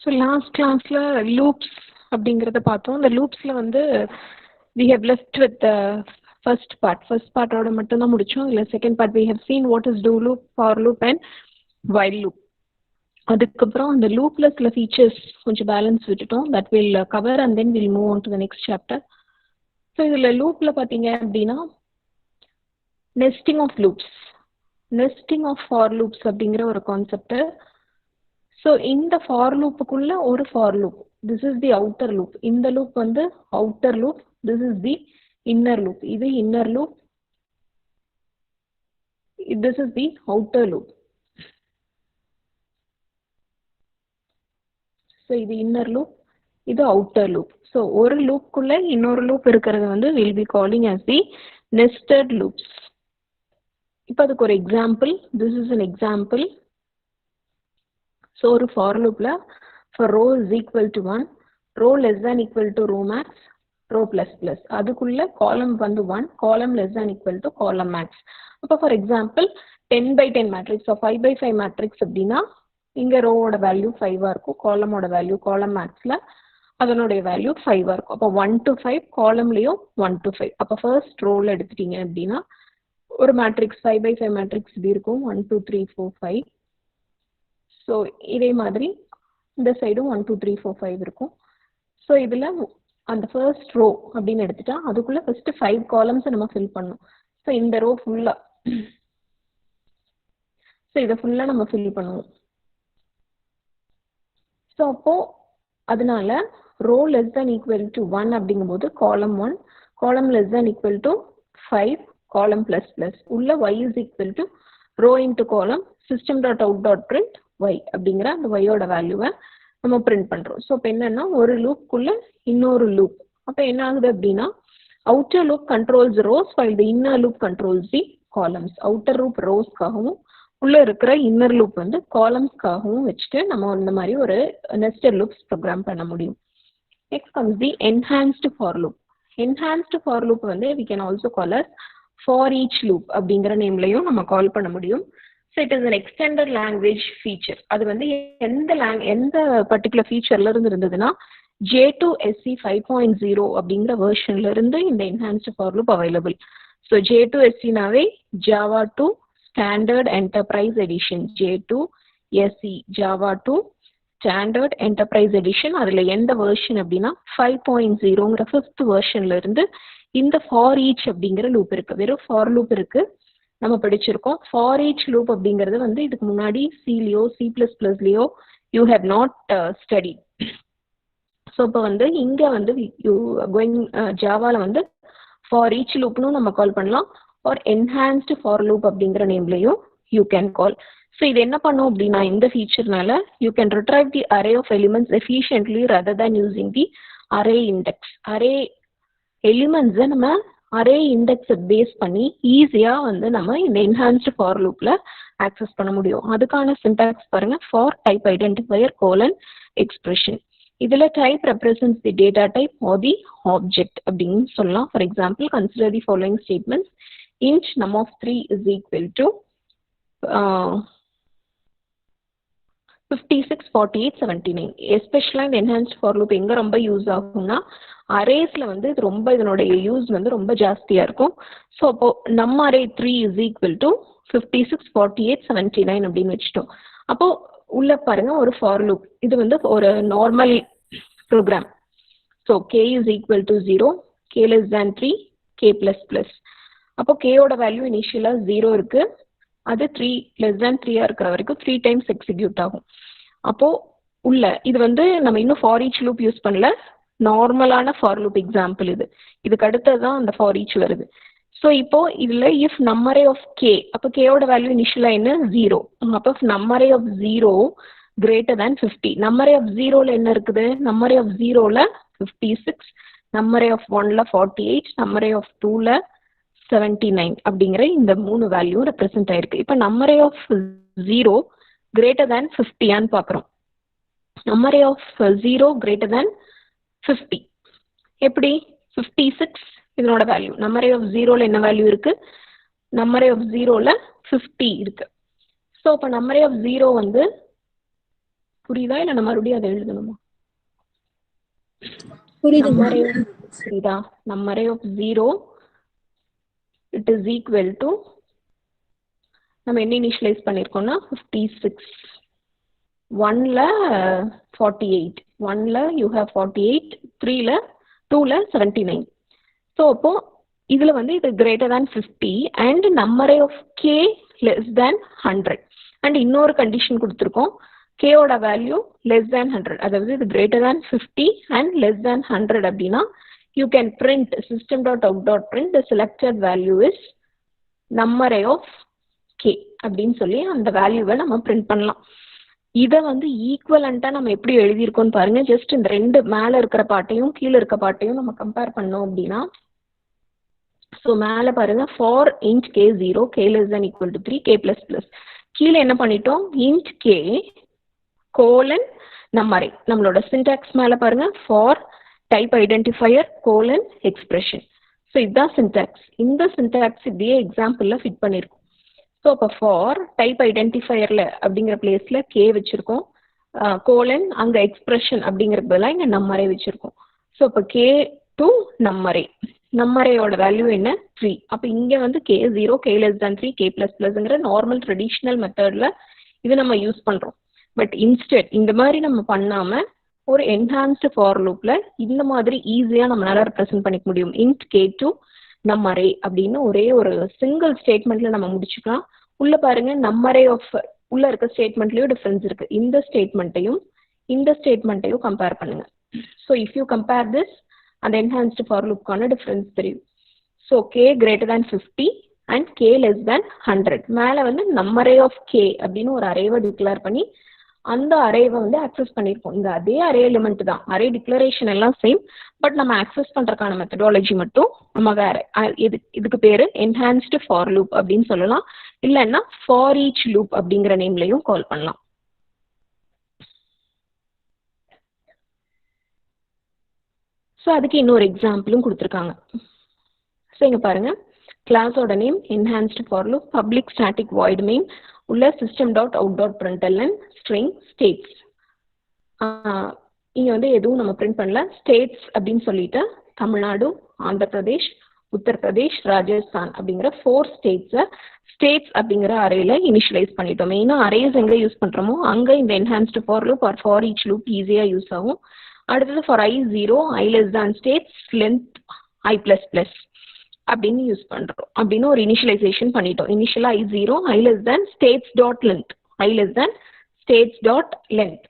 So last கிளாஸில் loops அப்படிங்கிறத பார்த்தோம். இந்த லூப்ஸில் வந்து we have left with first பார்ட்டோட மட்டும்தான் முடித்தோம். இல்லை second part we have seen what is do loop, for loop and while loop. அதுக்கப்புறம் அந்த லூப்பில் சில ஃபீச்சர்ஸ் கொஞ்சம் பேலன்ஸ் விட்டுட்டோம். That will cover and then will move on to the next chapter. So இதில் லூப்பில் பார்த்தீங்க அப்படின்னா nesting of loops, nesting of for loops அப்படிங்கிற ஒரு கான்செப்ட். ஸோ இந்த ஃபார் லூப்புக்குள்ள ஒரு for loop, this is the outer loop. இந்த லூப் வந்து outer loop, this is the inner loop. இது inner loop, this is the outer loop. So இது inner loop, இது அவுட்டர் லூப். ஸோ ஒரு லூப்புக்குள்ள இன்னொரு லூப் இருக்கிறது வந்து will be calling as the nested loops. இப்போ அதுக்கு ஒரு example, this is an example. So ஒரு ஃபார் லூப்ல for row is equal to 1, row less than equal to row max, row plus plus, அதுக்குள்ள காலம் வந்து 1, காலம் less than equal to column max. அப்போ for example 10 by 10 matrix, 5 by 5 matrix அப்படின்னா இங்கே ரோவோட value 5 இருக்கும், காலமோட வேல்யூ காலம் மேக்ஸில் அதனுடைய வேல்யூ 5 இருக்கும். அப்போ 1 to 5, காலம்லேயும் 1 to 5. அப்போ ஃபர்ஸ்ட் ரோவில் எடுத்துட்டீங்க அப்படின்னா ஒரு மேட்ரிக்ஸ் 5 by 5 மேட்ரிக்ஸ் இப்படி இருக்கும், 1 2 3 4 5. ஸோ இதே மாதிரி இந்த சைடும் 1 2 3 4 5 இருக்கும். ஸோ இதில் அந்த ஃபர்ஸ்ட் ரோ அப்படின்னு எடுத்துட்டா அதுக்குள்ளே ஃபர்ஸ்ட் 5 காலம்ஸை நம்ம ஃபில் பண்ணணும். ஸோ இந்த ரோ ஃபுல்லாக, ஸோ இதை ஃபுல்லாக நம்ம ஃபில் பண்ணுவோம். ஸோ அப்போது அதனால row less than equal to 1 அப்படிங்கும்போது காலம் 1, காலம் less than equal to 5, column plus plus உள்ள y is equal to row into column system dot out dot print y அப்படிங்கிற அந்த ஒய்யோட வேல்யூவை நம்ம பிரிண்ட் பண்ணுறோம். ஸோ இப்போ என்னன்னா ஒரு லூப்புக்குள்ள இன்னொரு லூப். அப்போ என்ன ஆகுது அப்படின்னா outer loop controls rows while the inner loop controls the columns. Outer loop ரோஸ்க்காகவும் உள்ள இருக்கிற இன்னர் லூப் வந்து காலம்ஸ்க்காகவும் வச்சுட்டு நம்ம இந்த மாதிரி ஒரு நெஸ்டட் லூப்ஸ் ப்ரோக்ராம் பண்ண முடியும். Next comes the enhanced for loop. Enhanced for loop வந்து we can also call as for each loop அப்படிங்கிற நேம்லையும் நம்ம கால் பண்ண முடியும். So it is an extended language feature. அது வந்து எந்த பர்டிகுலர் ஃபீச்சர்ல இருந்து இருந்ததுன்னா J2SE 5.0 அப்படிங்கிற வெர்ஷன்ல இருந்து இந்த enhanced for loop available. So J2SEனாவே Java 2 Standard Enterprise Edition, J2SE Java 2 Standard Enterprise Edition. அதில் எந்த வெர்ஷன் அப்படின்னா 5.0ங்கிற 5th வெர்ஷன்ல இருந்து இந்த ஃபார் ஈச் அப்படிங்கிற லூப் இருக்கு. வெறும் ஃபார் லூப் இருக்கு, நம்ம படிச்சிருக்கோம். ஃபார் ஈச் லூப் அப்படிங்கிறது வந்து இதுக்கு முன்னாடி சிலியோ C++லையோ you have not study. So இப்போ வந்து இங்கே வந்து யூ கோயிங் ஜாவாவில் வந்து ஃபார் ஈச் லூப்னு நம்ம கால் பண்ணலாம், ஆர் என்ஹான்ஸ்டு ஃபார் லூப் அப்படிங்கிற நேம்லையும் யூ கேன் கால். ஸோ இது என்ன பண்ணும் அப்படின்னா இந்த ஃபீச்சர்னால you can retrieve the array of elements efficiently rather than using the array index. Array எலிமெண்ட்ஸை நம்ம அரே இண்டெக்ஸை பேஸ் பண்ணி ஈஸியாக வந்து நம்ம இந்த என்ஹான்ஸ்டு ஃபார் லூப்பில் ஆக்சஸ் பண்ண முடியும். அதுக்கான சின்டாக்ஸ் பாருங்க, for type identifier colon expression. இதில் type represents the data type or the object அப்படின்னு சொல்லலாம். For example consider the following statements. int num of 3 is equal to 56 48 79. எஸ்பெஷலாக இந்த என்ஹான்ஸ்ட் ஃபார் லூப் எங்கே ரொம்ப யூஸ் ஆகும்னா அரேஸில் வந்து இது ரொம்ப இதனுடைய யூஸ் வந்து ரொம்ப ஜாஸ்தியாக இருக்கும். ஸோ அப்போது நம்ம அரே 3 is equal to 56 48 79 அப்படின்னு வச்சுட்டோம். அப்போது உள்ள பாருங்க ஒரு ஃபார் லூப், இது வந்து ஒரு normal program. So k is equal to 0, k less than 3, k plus plus. அப்போ கேயோட வேல்யூ இனிஷியலாக 0 இருக்கு, அது 3 less than 3 இருக்கிற வரைக்கும் 3 times எக்ஸிக்யூட் ஆகும். அப்போது உள்ள இது வந்து நம்ம இன்னும் ஃபார் ஈச் லூப் யூஸ் பண்ணல, நார்மலான ஃபார் லூப் எக்ஸாம்பிள் இது. இதுக்கு அடுத்தது தான் அந்த ஃபார் ஈச் வருது. ஸோ இப்போ இதில் இஃப் நம்மரே ஆஃப் கே, அப்போ கேயோட வேல்யூ இனிஷியலாக என்ன 0, அப்போ நம்மரே ஆஃப் 0 greater than 50. நம்மரே ஆஃப் 0ல என்ன இருக்குது, நம்மரே ஆஃப் 0ல 56, நம்மரே ஆஃப் 1ல 48, நம்மரே ஆஃப் 2ல 79 அப்படிங்கிற இந்த 3 வேல்யூ ரெப்ரசென்ட் ஆயிருக்கு. இப்போ நம்மரே ஆஃப் 0 greater than 50 பார்க்குறோம். நம்மரே ஆஃப் 0 greater than 50 எப்படி, 56 இதனோட வேல்யூ. நம்மரே ஆஃப் 0ல என்ன வேல்யூ இருக்கு, நம்மரே ஆஃப் 0ல 50 இருக்கு. ஸோ இப்போ நம்மரே ஆஃப் 0 வந்து புரியுதா இல்ல நான் மறுபடியும் அதை எழுதணுமா? புரியுதா? நம் array of 0 it is equal to நம்ம என்ன இனிஷியலைஸ் பண்ணிருக்கோம்னா 56, 1ல 48, 1ல you have 48, 3ல 2ல 79. ஸோ அப்போ இதுல வந்து இது greater than 50 and num array of k less than 100 and இன்னொரு கண்டிஷன் கொடுத்துருக்கோம் k ஓட வேல்யூ less than 100, அதாவது இது greater than 50 and less than 100 அப்படின்னா you can print system.out.print the selected value is num array of k அப்படின்னு சொல்லி அந்த வேல்யூவை நம்ம பிரிண்ட் பண்ணலாம். இதை வந்து ஈக்குவலண்டா நம்ம எப்படி எழுதியிருக்கோம்னு பாருங்க. ஜஸ்ட் இந்த ரெண்டு மேல இருக்கிற பாட்டையும் கீழே இருக்க பாட்டையும் நம்ம கம்பேர் பண்ணோம் அப்படின்னா, ஸோ மேல பாருங்க for int k 0 k less than equal to 3 k plus plus. கீழே என்ன பண்ணிட்டோம், int k colon num array. நம்மளோட சின்டாக்ஸ் மேல பாருங்க for type identifier colon expression. So இதுதான் சின்டாக்ஸ். இந்த சின்டாக்ஸ் இப்படியே எக்ஸாம்பிள்ல ஃபிட் பண்ணியிருக்கோம். ஸோ அப்போ ஃபார் டைப் ஐடென்டிஃபையர்ல அப்படிங்கிற பிளேஸ்ல கே வச்சிருக்கோம், கோலன் அங்க எக்ஸ்பிரஷன் அப்படிங்கிறது பதிலாக இங்க நம் அரே வச்சிருக்கோம். ஸோ அப்போ கே டு நம் அரே, நம் அரேயோட வேல்யூ என்ன 3. அப்போ இங்க வந்து k 0 k less than 3 k plus பிளஸ்ங்கிற நார்மல் ட்ரெடிஷ்னல் மெத்தட்ல இது நம்ம யூஸ் பண்றோம். பட் இன்ஸ்டெட் இந்த மாதிரி நம்ம பண்ணாம ஒரு என்ஹான்ஸ்டு ஃபார் லூப்ல இந்த மாதிரி ஈஸியா நம்மளால ரெப்ரசென்ட் பண்ணிக்க முடியும். இன்ட் கே டு நம் அரே அப்படின்னு ஒரே ஒரு சிங்கிள் ஸ்டேட்மெண்ட்ல நம்ம முடிச்சுக்கலாம். உள்ள பாருங்க நம் அரே ஆஃப் உள்ள இருக்க ஸ்டேட்மெண்ட்லயும் டிஃபரன்ஸ் இருக்கு. இந்த ஸ்டேட்மெண்ட்டையும் கம்பேர் பண்ணுங்க. So if you compare this அந்த என்ஹான்ஸ்டு ஃபார் லூப்கான டிஃபரன்ஸ் தெரியும். So K greater than 50 and K less தேன் 100. மேல வந்து நம் அரே ஆஃப் கே அப்படின்னு ஒரு அரேவை டிக்ளேர் பண்ணி அந்த அரேவை வந்து ஆக்சஸ் பண்ணியிருப்போம். இந்த அதே அரே எலிமெண்ட் தான், அரே டிக்ளரேஷன் எல்லாம் சேம், பட் நம்ம ஆக்சஸ் பண்றதுக்கான மெத்தடாலஜி மட்டும் நம்ம வேற. இதுக்கு பேரு என்ஹான்ஸ்டு ஃபார் லூப் அப்படின்னு சொல்லலாம், இல்லைன்னா ஃபார் ஈச் லூப் அப்படிங்கிற நேம்லையும் கால் பண்ணலாம். ஸோ அதுக்கு இன்னொரு எக்ஸாம்பிளும் கொடுத்துருக்காங்க. ஸோ இங்க பாருங்க, கிளாஸோட name enhanced for loop, public static void main உள்ள system.out.println string states. இங்க வந்து எதுவும் நம்ம பிரிண்ட் பண்ணல. ஸ்டேட்ஸ் அப்படின்னு சொல்லிட்டு தமிழ்நாடு, ஆந்திர பிரதேஷ், உத்தரப்பிரதேஷ், ராஜஸ்தான் அப்படிங்கிற 4 ஸ்டேட்ஸ் அப்படிங்கிற அரேல இனிஷியலைஸ் பண்ணிட்டோம். மெயினா அரேஸ் எங்க யூஸ் பண்றோமோ அங்க இந்த enhanced for loop or for each loop ஈஸியா யூஸ் ஆகும். அடுத்தது for i 0 i less than states length i plus plus அப்படின்னு யூஸ் பண்றோம். அப்படின்னு ஒரு இனிஷியலைசேஷன் பண்ணிட்டோம். இனிஷியலா i 0 i less than states dot length, i less than states dot length,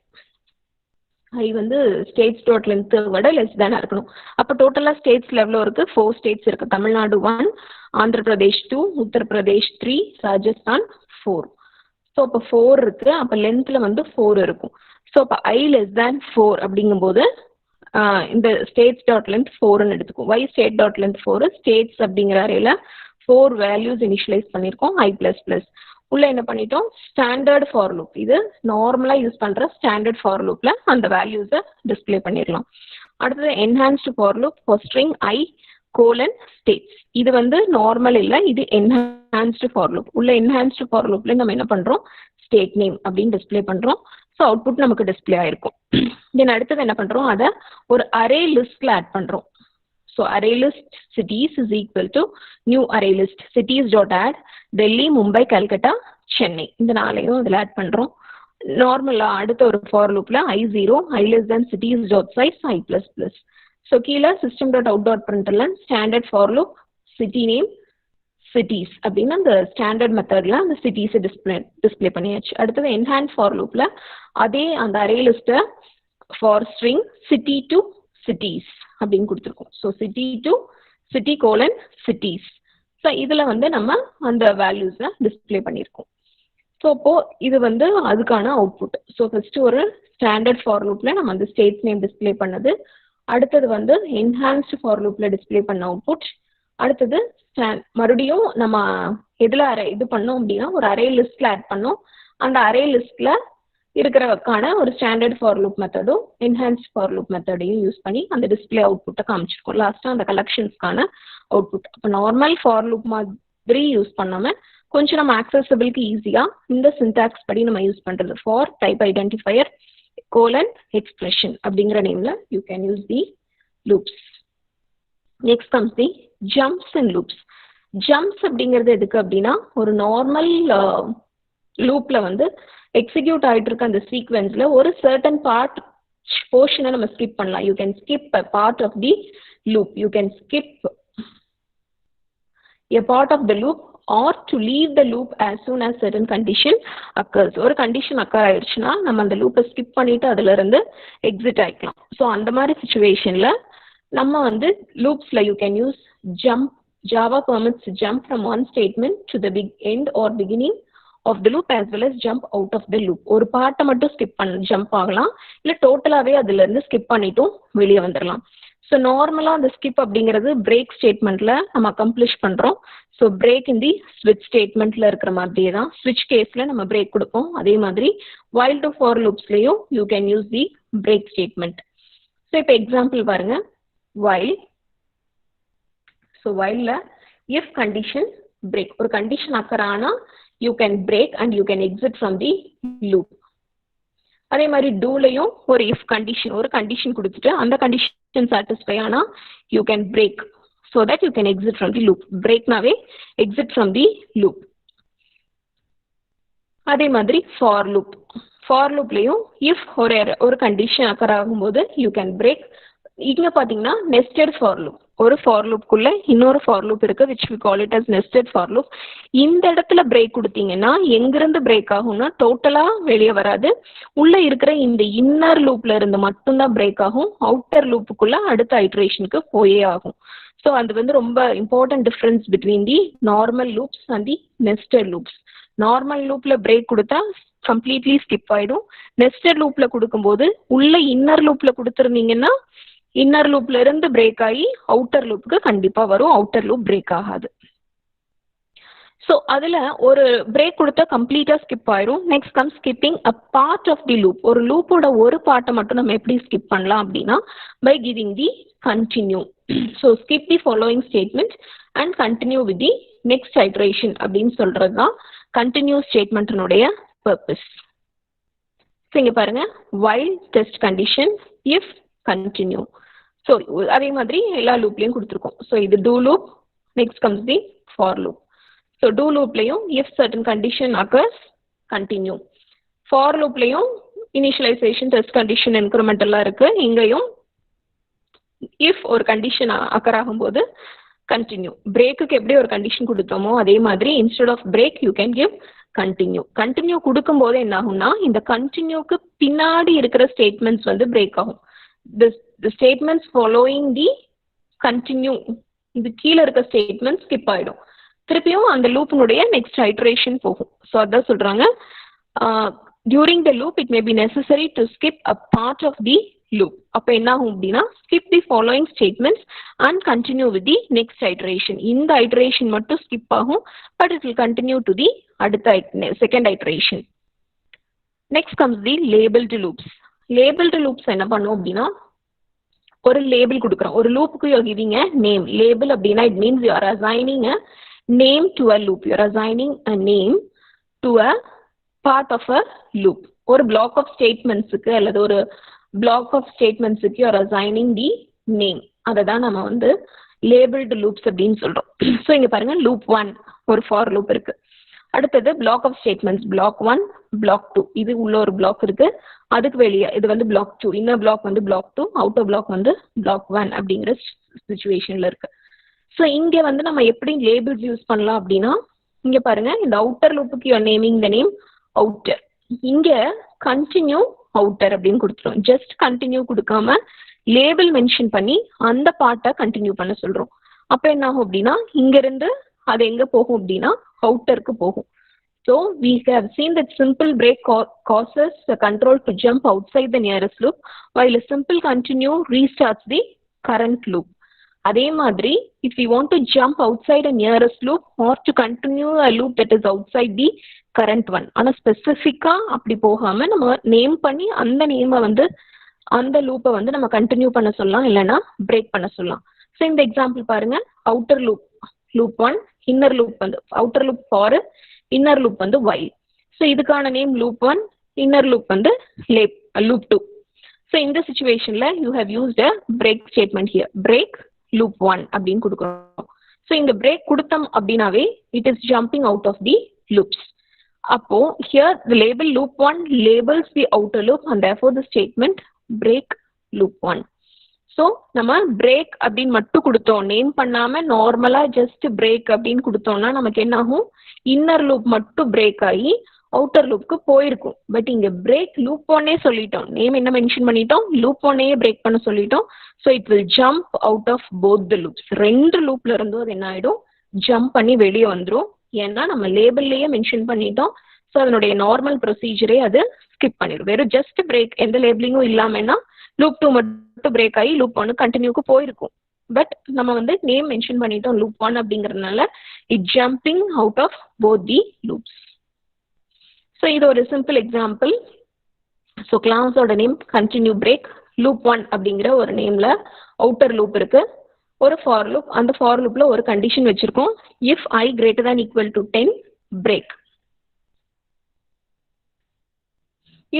i வந்து states dot length விட லெஸ் தேனா இருக்கணும். அப்ப டோட்டலா ஸ்டேட்ஸ் லெவல்ல இருக்கு 4 ஸ்டேட்ஸ் இருக்கு. தமிழ்நாடு 1, ஆந்திர பிரதேஷ் 2, உத்தரப்பிரதேஷ் 3, ராஜஸ்தான் 4. ஸோ அப்போ 4 இருக்கு, அப்ப லென்த்ல வந்து 4 இருக்கும். ஸோ அப்போ i less than 4 அப்படிங்கும்போது இந்த ஸ்டேட்ஸ் டாட் லென்த் 4ன்னு எடுத்துக்கும். y state dot length 4, states அப்படிங்கிற அரேல 4 வேல்யூஸ் இனிஷியலைஸ் பண்ணிருக்கோம் i பிளஸ் பிளஸ். உள்ள என்ன பண்ணிட்டோம், ஸ்டாண்டர்ட் ஃபார் லூப், இது நார்மலா யூஸ் பண்ற ஸ்டாண்டர்ட் ஃபார் லூப்ல அந்த வேல்யூஸை டிஸ்பிளே பண்ணிடலாம். அடுத்தது enhanced for loop for string i colon states. இது வந்து நார்மல் இல்லை, இது என்ஹான்ஸ்டு ஃபார் லூப். உள்ள என்ஹான்ஸ்டு ஃபார் லூப்ல நம்ம என்ன பண்றோம், ஸ்டேட் நேம் அப்படின்னு டிஸ்பிளே பண்றோம். ஸோ அவுட்புட் நமக்கு டிஸ்பிளே ஆயிருக்கும். தென் அடுத்தது என்ன பண்றோம், அதை ஒரு அரே லிஸ்ட்ல ஆட் பண்றோம். So array list cities is equal to new array list cities dot add Delhi, Mumbai, Calcutta, Chennai, இந்த 4ஐயும் இதில் ஆட் பண்றோம். நார்மலா அடுத்த ஒரு ஃபார் லூப்ல i 0 i less than cities dot size i plus plus. So கீழே system.out.println standard for loop city name cities அப்படின்னு அந்த ஸ்டாண்டர்ட் மெத்தட்ல அந்த சிட்டிஸை டிஸ்பிளே பண்ணியாச்சு. அடுத்தது என்ஹான்ஸ் ஃபார் லூப்ல அதே அந்த அரே லிஸ்ட்டை for string city to cities அப்படின்னு கொடுத்துருக்கோம். So city to city colon cities. So இதுல வந்து நம்ம அந்த வேல்யூஸை டிஸ்பிளே பண்ணியிருக்கோம். ஸோ அப்போ இது வந்து அதுக்கான அவுட்புட். ஸோ ஃபர்ஸ்ட் ஒரு ஸ்டாண்டர்ட் ஃபார் லூப்ல நம்ம அந்த ஸ்டேட்ஸ் நேம் டிஸ்பிளே பண்ணது, அடுத்தது வந்து என்ஹான்ஸ்டு ஃபார் லூப்ல டிஸ்பிளே பண்ண அவுட்புட், அடுத்தது மறுபடியும் நம்ம எதுல இது பண்ணோம் அப்படின்னா ஒரு அரே லிஸ்ட்ல ஆட் பண்ணோம். அந்த அரே லிஸ்ட்ல இருக்கிறவக்கான ஒரு ஸ்டாண்டர்ட் ஃபார் லூப் மெத்தடும் என்ஹான்ஸ்ட் ஃபார் லூப் மெத்தடையும் யூஸ் பண்ணி அந்த டிஸ்பிளே அவுட்புட்டை காமிச்சிருக்கோம். லாஸ்டா அந்த கலெக்ஷன்ஸ்க்கான அவுட்புட். அப்போ நார்மல் ஃபார் லூப் மாதிரி யூஸ் பண்ணாம கொஞ்சம் நம்ம ஆக்சசபிளுக்கு ஈஸியா இந்த சின்டாக்ஸ் படி நம்ம யூஸ் பண்றது for type identifier colon expression அப்படிங்கிற நேம்ல you can use the loops. Next comes the jumps and loops. Jumps அப்படிங்கிறது எதுக்கு அப்படின்னா ஒரு நார்மல் லூப்ல வந்து எக்ஸிக்யூட் ஆயிட்டு இருக்க அந்த சீக்வென்ஸ்ல ஒரு சர்டன் பார்ட் போர்ஷனை நம்ம ஸ்கிப் பண்ணலாம். You can skip a part of the loop. You can skip a part of the loop or to leave the loop as soon as certain condition occurs. ஒரு condition occur ஆயிடுச்சுன்னா நம்ம அந்த லூப்பை skip பண்ணிட்டு அதுல இருந்து exit ஆயிக்கலாம். So அந்த மாதிரி சுச்சுவேஷன்ல நம்ம வந்து லூப்ஸ்ல you can use jump. Java permits jump from one statement to the end or beginning of the loop as well as jump out of the loop. ஒரு பார்ட்டை மட்டும் ஸ்கிப் பண்ண ஜம்ப் ஆகலாம், இல்லை டோட்டலாகவே அதுல இருந்து ஸ்கிப் பண்ணிட்டும் வெளியே வந்துடலாம். ஸோ நார்மலாக அந்த ஸ்கிப் அப்படிங்கிறது பிரேக் ஸ்டேட்மெண்ட்ல நம்ம அக்கம்ப்ளிஷ் பண்றோம். ஸோ பிரேக் இன் தி ஸ்விட்ச் ஸ்டேட்மெண்ட்ல இருக்கிற மாதிரியே தான் ஸ்விட்ச் கேஸ்ல நம்ம பிரேக் கொடுப்போம். அதே மாதிரி while to for loopஸ்லயும் you can use the break statement. So இப்போ எக்ஸாம்பிள் பாருங்க. while ஸோ whileல if condition break, ஒரு கண்டிஷன் அக்கர் ஆனா you can break and you can exit from the loop. அதே மாதிரி doலையும் ஒரு if condition, ஒரு கண்டிஷன் கொடுத்துட்டு அந்த கண்டிஷன் சாட்டிஸ்ஃபை ஆனா you can break so that you can exit from the loop. breakனாவே exit from the loop. அதே மாதிரி for loop. for loopலையும் if ஒரு கண்டிஷன் அக்கர் ஆகும்போது you can break. இங்க பாத்தீங்கன்னா nested for loop, ஒரு for loopக்குள்ள இன்னொரு for loop இருக்கு which we call it as nested for loop. இந்த இடத்துல பிரேக் கொடுத்தீங்கன்னா எங்கிருந்து பிரேக் ஆகும்னா டோட்டலா வெளியே வராது, உள்ள இருக்கிற இந்த இன்னர் லூப்ல இருந்து மட்டும்தான் பிரேக் ஆகும். அவுட்டர் லூப்புக்குள்ள அடுத்த ஐட்ரேஷனுக்கு போயே ஆகும். ஸோ அது வந்து ரொம்ப important difference between the normal loops and the nested loops. Normal லூப்ல பிரேக் கொடுத்தா கம்ப்ளீட்லி ஸ்கிப் ஆயிடும். நெஸ்டட் லூப்ல கொடுக்கும்போது உள்ள இன்னர் லூப்ல கொடுத்துருந்தீங்கன்னா இன்னர் லூப்ல இருந்து பிரேக் ஆகி அவுட்டர் லூப்புக்கு கண்டிப்பா வரும், அவுட்டர் லூப் பிரேக் ஆகாது. ஸோ அதுல ஒரு பிரேக் கொடுத்தா கம்ப்ளீட்டா ஸ்கிப் ஆயிரும். Next come skipping a part of the loop. ஒரு லூப்போட ஒரு பார்ட்டை மட்டும் நம்ம எப்படி ஸ்கிப் பண்ணலாம் அப்படின்னா by giving the continue. So skip the following statement and continue with the next iteration அப்படின்னு சொல்றது தான் கண்டினியூ ஸ்டேட்மெண்ட்டினுடைய பர்பஸ். ஸோ இங்க பாருங்க while test condition if continue. So அதே மாதிரி எல்லா லூப்லையும் கொடுத்துருக்கோம். ஸோ இது do loop. Next comes the for loop. So do loopலையும் if certain condition occurs continue. for loopலையும் initialization test condition increment எல்லாம் இருக்கு. இங்கேயும் if ஒரு கண்டிஷன் அக்கர் ஆகும்போது continue. பிரேக்குக்கு எப்படி ஒரு கண்டிஷன் கொடுத்தோமோ அதே மாதிரி instead of break you can give continue. continue கொடுக்கும் போது என்ன ஆகும்னா இந்த கண்டினியூக்கு பின்னாடி இருக்கிற ஸ்டேட்மெண்ட்ஸ் வந்து பிரேக் ஆகும். the statements following the continue, இது கீழே இருக்க ஸ்டேட்மெண்ட் ஸ்கிப் ஆயிடும். திருப்பியும் அந்த லூப்பினுடைய நெக்ஸ்ட் ஐட்ரேஷன் போகும். ஸோ அதான் சொல்றாங்க during the loop it may be necessary to skip a part of the loop. அப்போ என்ன ஆகும் அப்படின்னா skip the following statements and continue with the next iteration. இந்த ஐட்ரேஷன் மட்டும் ஸ்கிப் ஆகும், but it will continue to the அடுத்த second iteration. Next comes the labeled loops. labeled loops என்ன பண்ணும் அப்படின்னா ஒரு லேபிள் கொடுக்குறோம். ஒரு லூப்புக்கு you are giving a name. Label அப்படின்னா it means you are assigning a name to a loop. you are assigning a name to a part of a loop. ஒரு block of statementsக்கு அல்லது ஒரு block of statementsக்கு you are assigning the name. அதை தான் நம்ம வந்து labeled loops அப்படின்னு சொல்றோம். So இங்க பாருங்க loop 1 ஒரு for loop இருக்கு. அடுத்தது block of statements block 1 block 2. இது உள்ள ஒரு block இருக்கு, அதுக்கு வெளியே இது வந்து block 2. இன்னர் block வந்து block 2, அவுட்டர் block வந்து block 1 அப்படிங்கிற சிச்சுவேஷன்ல இருக்கு. ஸோ இங்க வந்து நம்ம எப்படி லேபிள்ஸ் யூஸ் பண்ணலாம் அப்படின்னா இங்க பாருங்க இந்த அவுட்டர் லூப்புக்கு you are naming the name outer. இங்க கண்டினியூ அவுட்டர் அப்படின்னு கொடுத்துரும். ஜஸ்ட் கண்டினியூ கொடுக்காம லேபிள் மென்ஷன் பண்ணி அந்த பார்ட்டை கண்டினியூ பண்ண சொல்றோம். அப்ப என்ன ஆகும் அப்படின்னா இங்க இருந்து அது எங்க போகும் அப்படின்னா அவுட்டருக்கு போகும். So we have seen that simple break causes the control to jump outside the nearest loop, while a simple continue restarts the current loop. அதே மாதிரி if we want to jump outside a nearest loop or to continue a loop that is outside the current one, ஆனா ஸ்பெசிஃபிக்கா அப்படி போகாம நம்ம name பண்ணி அந்த நேமை வந்து அந்த லூப்பை வந்து நம்ம கண்டினியூ பண்ண சொல்லலாம், இல்லைன்னா பிரேக் பண்ண சொல்லலாம். ஸோ இந்த எக்ஸாம்பிள் பாருங்க outer loop loop 1, inner loop வந்து outer loop for, inner loop வந்து while. ஸோ இதுக்கான நேம் loop 1, இன்னர் லூப் வந்து loop 2. So in this situation you have used a break statement here, break loop 1 அப்படின்னு கொடுக்கிறோம். So இந்த break கொடுத்தோம் அப்படினாவே it is jumping out of the loops. அப்போ here the label loop 1 labels the outer loop and therefore the statement break loop 1. So நம்ம break அப்படின்னு மட்டும் கொடுத்தோம், நேம் பண்ணாம நார்மலா ஜஸ்ட் பிரேக் அப்படின்னு கொடுத்தோம்னா நமக்கு என்ன ஆகும், இன்னர் லூப் மட்டும் பிரேக் ஆகி அவுட்டர் லூப்க்கு போயிருக்கும். பட் இங்க பிரேக் லூப் ஒன்னே சொல்லிட்டோம், நேம் என்ன மென்ஷன் பண்ணிட்டோம், லூப் ஒன்னையே பிரேக் பண்ண சொல்லிட்டோம். So it will jump out of both the loops. ரெண்டு லூப்ல இருந்தும் அது என்ன ஆயிடும், ஜம்ப் பண்ணி வெளியே வந்துடும். ஏன்னா நம்ம லேபிள்லயே மென்ஷன் பண்ணிட்டோம். ஸோ அதனுடைய நார்மல் ப்ரொசீஜரே அது ஸ்கிப் பண்ணிடும். வெறும் ஜஸ்ட் பிரேக் எந்த லேபிளிங்கும் இல்லாமன்னா லூப் 2 மட்டும் பிரேக் ஆகி லூப் 1 கண்டினியூக்கு போயிருக்கும். பட் நம்ம வந்து நேம் மென்ஷன் பண்ணிட்டோம் லூப் 1 அப்படிங்கறதுனால it jumping out of both the loops. So இது ஒரு சிம்பிள் எக்ஸாம்பிள். ஸோ கிளாஸோட நேம் கண்டினியூ பிரேக், லூப் 1 அப்படிங்கிற ஒரு நேம்ல அவுட்டர் லூப் இருக்கு, ஒரு ஃபார் லூப். அந்த ஃபார் லூப்ல ஒரு கண்டிஷன் வச்சிருக்கோம், if I greater than equal to 10 break,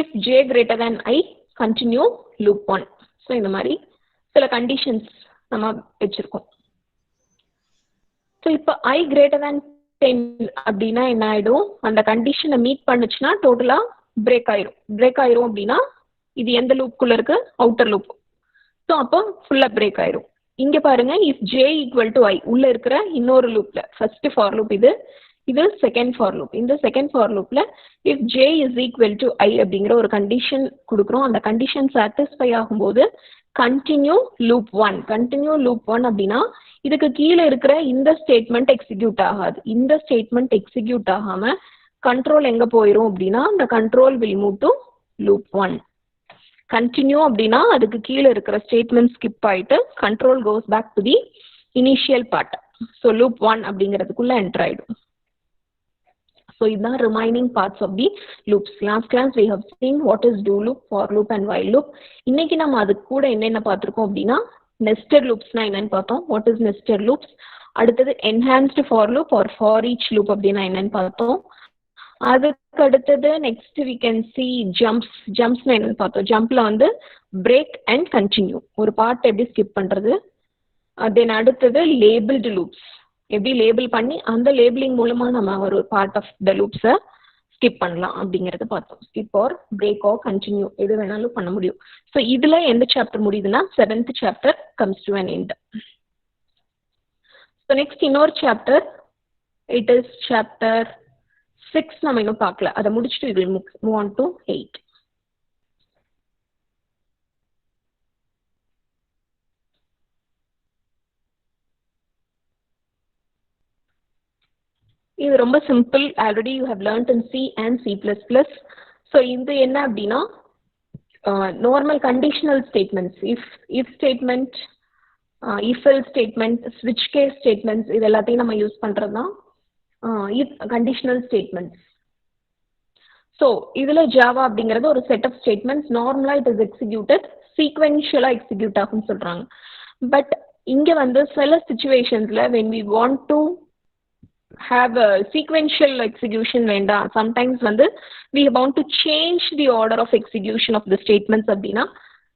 if j greater than I continue loop 1. So இந்த மாதிரி சில கண்டிஷன்ஸ் நம்ம வச்சிருக்கோம். ஸோ இப்போ I greater than 10 அப்படின்னா என்ன ஆயிடும், அந்த கண்டிஷனை மீட் பண்ணுச்சுன்னா டோட்டலா பிரேக் ஆயிரும். பிரேக் ஆயிரும் அப்படின்னா இது எந்த லூப்குள்ள இருக்கு, அவுட்டர் லூப். ஸோ அப்போ ஃபுல்லா பிரேக் ஆயிரும். இங்க பாருங்க, if j equal to I உள்ள இருக்கிற இன்னொரு லூப்ல, ஃபர்ஸ்ட் ஃபார் லூப் இது செகண்ட் ஃபார் லூப். இந்த செகண்ட் ஃபார் லூப்ல if j is equal to I அப்படிங்கிற ஒரு கண்டிஷன் கொடுக்குறோம். அந்த கண்டிஷன் சாட்டிஸ்ஃபை ஆகும்போது கண்டினியூ லூப் 1. கண்டினியூ லூப் 1 அப்படின்னா இதுக்கு கீழே இருக்கிற இந்த ஸ்டேட்மெண்ட் எக்ஸிக்யூட் ஆகாது. இந்த ஸ்டேட்மெண்ட் எக்ஸிக்யூட் ஆகாம கண்ட்ரோல் எங்க போயிரும் அப்படின்னா அந்த control will move to loop 1. Continue அப்படின்னா அதுக்கு கீழே இருக்கிற ஸ்டேட்மெண்ட் ஸ்கிப் ஆயிட்டு control goes back to the initial part. So loop 1 அப்படிங்கிறதுக்குள்ள என்டர் ஆயிடும். So these are remaining parts of the loops. Last class we have seen what is do loop, for loop and while loop. இன்னைக்கு நம்ம அது கூட என்னென்ன பார்த்திருக்கோம் அப்படின்னா nested loopsனா என்னன்னு பார்த்தோம். What is nested loops? அடுத்தது enhanced for loop or for each loop அப்படின்னா என்னன்னு பார்த்தோம். அதுக்கு அடுத்தது next we can see jumpsனா என்னன்னு பார்த்தோம். jumpல வந்து break and continue, ஒரு பார்ட் எப்படி ஸ்கிப் பண்றது. then அடுத்தது labeled loops, எப்படி லேபிள் பண்ணி அந்த லேபிளிங் மூலமா நம்ம ஒரு பார்ட் ஆஃப் த லூப்ஸை ஸ்கிப் பண்ணலாம் அப்படிங்கறத பார்த்தோம். Skip R break R continue எது வேணாலும் பண்ண முடியும். ஸோ இதுல எந்த சாப்டர் முடியுதுன்னா 7th chapter comes to an end. So next இன்னொரு சாப்டர், இட் இஸ் சாப்டர் 6 நம்ம இன்னும் பார்க்கல, அதை முடிச்சுட்டு இது மூவ் ஆன் டு 8. இது ரொம்ப simple, already you have learned in C and C++. So இது என்ன அப்படின்னா normal conditional statements, if statement, if else statement, ஸ்விட்ச் கேஸ் ஸ்டேட்மெண்ட்ஸ், இது எல்லாத்தையும் நம்ம யூஸ் பண்ணுறது தான் இஃப் கண்டிஷனல் ஸ்டேட்மெண்ட்ஸ். ஸோ இதில் ஜாவா அப்படிங்கிறது ஒரு செட் ஆஃப் ஸ்டேட்மெண்ட்ஸ், நார்மலாக இட் இஸ் எக்ஸிக்யூட்டட் சீக்வென்ஷியலாக எக்ஸிக்யூட் ஆகும்னு சொல்கிறாங்க. பட் இங்கே வந்து சில சுச்சுவேஷன்ஸில் when we want to have a sequential execution venda, sometimes வந்து we want to change the order of execution of the statements அப்படின்னா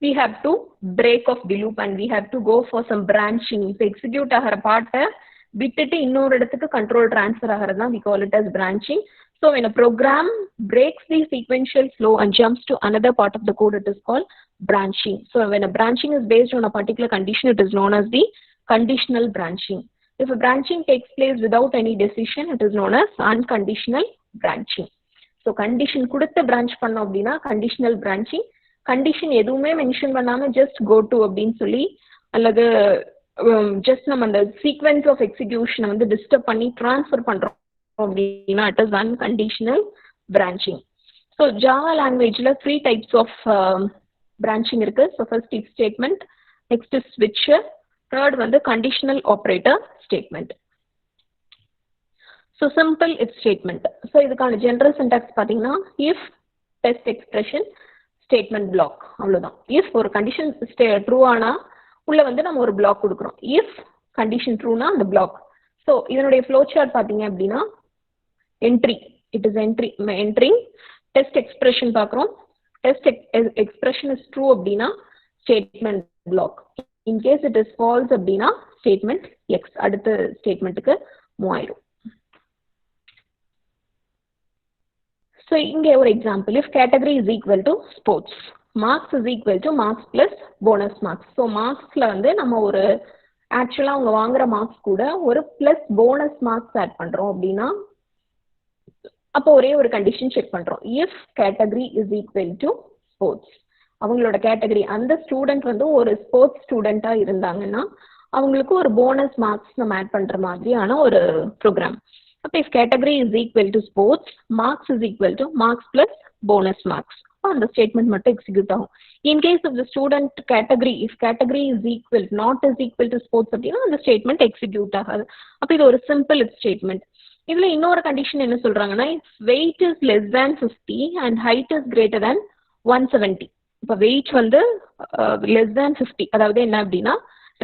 we have to break off the loop and we have to go for some branching. இப்போ execute ஆகிற பார்ட்டை விட்டுட்டு இன்னொரு இடத்துக்கு control transfer ஆகிறது தான் we call it as branching. So when a program breaks the sequential flow and jumps to another part of the code, it is called branching. So when a branching is based on a particular condition, it is known as the conditional branching. If a branching takes place without any decision, it is known as unconditional branching. So condition கொடுத்து branch பண்ணோம் அப்படின்னா conditional branching. condition எதுவுமே mention பண்ணாம just go to அப்படின்னு சொல்லி அல்லது just நம்ம அந்த sequence of execution வந்து disturb பண்ணி transfer பண்றோம் அப்படின்னா it is unconditional branching. So Java languageல 3 types of branching இருக்கு. So first if statement, next is switcher, third வந்து conditional operator statement. So simple if statement. So இதுக்கான general syntax பாத்தீங்கன்னா if test expression statement block, அவ்வளவுதான். if ஒரு condition true ஆனா உள்ள வந்து நம்ம ஒரு block கொடுக்கிறோம். if condition trueனா அந்த block. So இதனுடைய flow chart பாத்தீங்க அப்படின்னா entry, it is entering test expression பார்க்கிறோம், test expression is true அப்படின்னா statement block. In case it is false அப்படின்னா statement X அடுத்த ஸ்டேட்மெண்ட்டுக்கு மூவ் ஆயிடும். So இங்கே ஒரு example, if category is equal to sports, marks is equal to marks plus bonus marks. So marksல வந்து நம்ம ஒரு ஆக்சுவலா அவங்க வாங்குற மார்க்ஸ் கூட ஒரு பிளஸ் போனஸ் மார்க்ஸ் ஆட் பண்றோம் அப்படின்னா அப்போ ஒரே ஒரு கண்டிஷன் செக் பண்றோம், if category is equal to sports, அவங்களோட கேட்டகரி அந்த ஸ்டூடெண்ட் வந்து ஒரு ஸ்போர்ட்ஸ் ஸ்டூடெண்டா இருந்தாங்கன்னா அவங்களுக்கு ஒரு போனஸ் மார்க்ஸ் நம்ம ஆட் பண்ற மாதிரியான ஒரு ப்ரோக்ராம். அப்போ if category is equal to sports, marks is equal to marks plus bonus marks, அந்த ஸ்டேட்மெண்ட் மட்டும் எக்ஸிக்யூட் ஆகும். In case of the student category, if category is equal not is equal to sports அப்படின்னா அந்த statement execute ஆகாது. அப்போ இது ஒரு simple if statement. இதுல இன்னொரு கண்டிஷன் என்ன சொல்றாங்கன்னா, if weight is less than 50 and height is greater than 170. இப்போ வெயிட் வந்து less than 50, அதாவது என்ன அப்படின்னா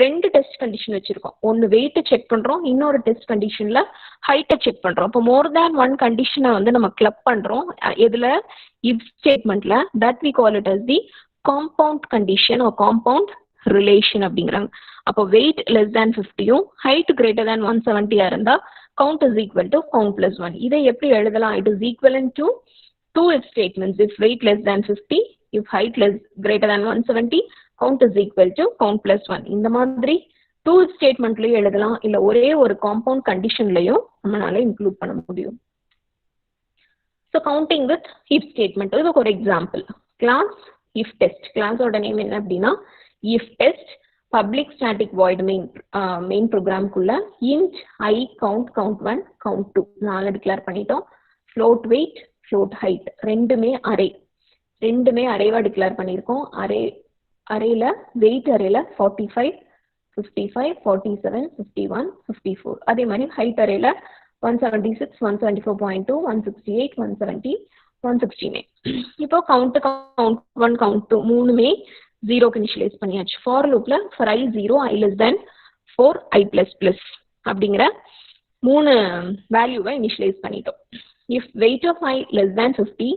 ரெண்டு டெஸ்ட் கண்டிஷன் வச்சிருக்கோம், ஒன்னு வெயிட் செக் பண்றோம், இன்னொரு டெஸ்ட் கண்டிஷன்ல ஹைட்டை செக் பண்றோம். இப்போ மோர் தேன் ஒன் கண்டிஷனை வந்து நம்ம கிளப் பண்றோம் எதுல, இஃப் ஸ்டேட்மெண்ட்ல. That we call it as the compound condition or compound relation அப்படிங்கிறாங்க. அப்போ வெயிட் less than 50யும் ஹைட் greater than 170 இருந்தா count is equal to count plus 1. இதை எப்படி எழுதலாம், it is equivalent to two if statements, if weight less than 50, if height greater than 170, count is equal to count plus 1. இந்த மாதிரி two if statementலயும் எழுதலாம், இல்ல ஒரே ஒரு காம்பவுண்ட் கண்டிஷன்லயும் நம்மளால இன்க்ளூட் பண்ண முடியும். So counting with if statement, இதுக்கு ஒரு எக்ஸாம்பிள், கிளாஸ் if test. கிளாஸோட நேம் என்ன அப்படின்னா if test, public static void main program குள்ள int I count, count1, count2 நாலு டிக்ளேர் பண்ணிட்டோம். float weight, float height ரெண்டுமே அரேவா டிக்ளேர் பண்ணியிருக்கோம். அரேல வெயிட் அரேல 45, 55, 47, 51, 54. அதே மாதிரி ஹைட் அரேல 176, 174.2, 168, 170, 169. இப்போ count 1, count 2 மூணுமே 0க்கு இனிஷியலைஸ் பண்ணியாச்சு. ஃபார் லூப்ல for I 0, I less than 4, I plus plus அப்படிங்கிற மூணு வேல்யூவை இனிஷியலைஸ் பண்ணிட்டோம். If weight of I less than 50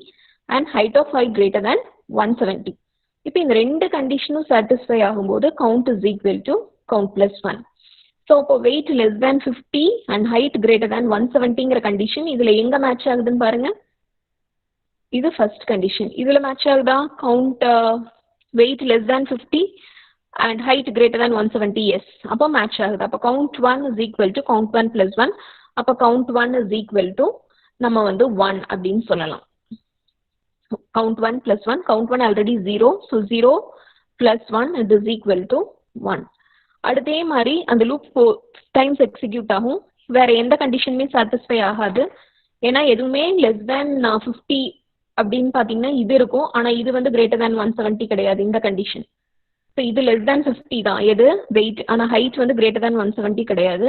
and height of I greater than 170. இப்போ இந்த ரெண்டு கண்டிஷனும் சாட்டிஸ்ஃபை ஆகும்போது count is equal to count plus 1. So இப்போ weight less than 50 and height greater than 170ங்கிற கண்டிஷன் இதுல எங்க மேட்ச் ஆகுதுன்னு பாருங்க. இது ஃபர்ஸ்ட் கண்டிஷன். இதுல மேட்ச் ஆகுதா, count weight less than 50 and height greater than 170, yes. அப்போ மேட்ச் ஆகுது. அப்போ count 1 is equal to count 1 plus 1. அப்போ count 1 is equal to நம்ம வந்து 1 அப்படின்னு சொல்லலாம். count 1 plus 1, count 1 already 0, so 0 plus 1 it is equal to 1. அதே மாதிரி அந்த லூப் 4 டைம்ஸ் எக்ஸிக்யூட் ஆகும், வேற எந்த கண்டிஷனுமே சாட்டிஸ்ஃபை ஆகாது. ஏன்னா எதுவுமே less than 50 அப்படின்னு பாத்தீங்கன்னா இது இருக்கும், ஆனா இது வந்து greater than 170 கிடையாது இந்த கண்டிஷன். ஸோ இது less than 50 தான் எது வெயிட், ஆனா ஹைட் வந்து greater than 170 கிடையாது.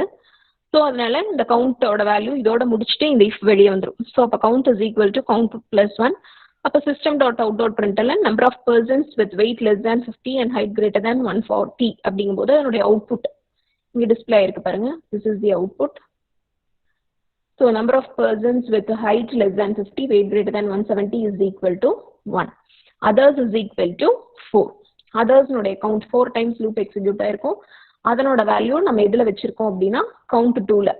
ஸோ அதனால இந்த கவுண்டோட வேல்யூ இதோட முடிச்சுட்டு இந்த இஃப் வெளியே வந்துடும். ஸோ அப்போ count is equal to count plus 1. அப்போ system.out.println number of persons with weight less than 50 and height greater than 140 அப்படிங்கும்போது அதனுடைய அவுட்புட் இங்க டிஸ்பிளே ஆயிருக்கு பாருங்க. This is the output. So number of persons with height less than 50, weight greater than 170 is equal to 1. Others is equal to 4. Others நோட count 4 times loop execute ஆயிருக்கும். அதனோட value நம்ம எதுல வச்சிருக்கோம் அப்படின்னா count 2ல.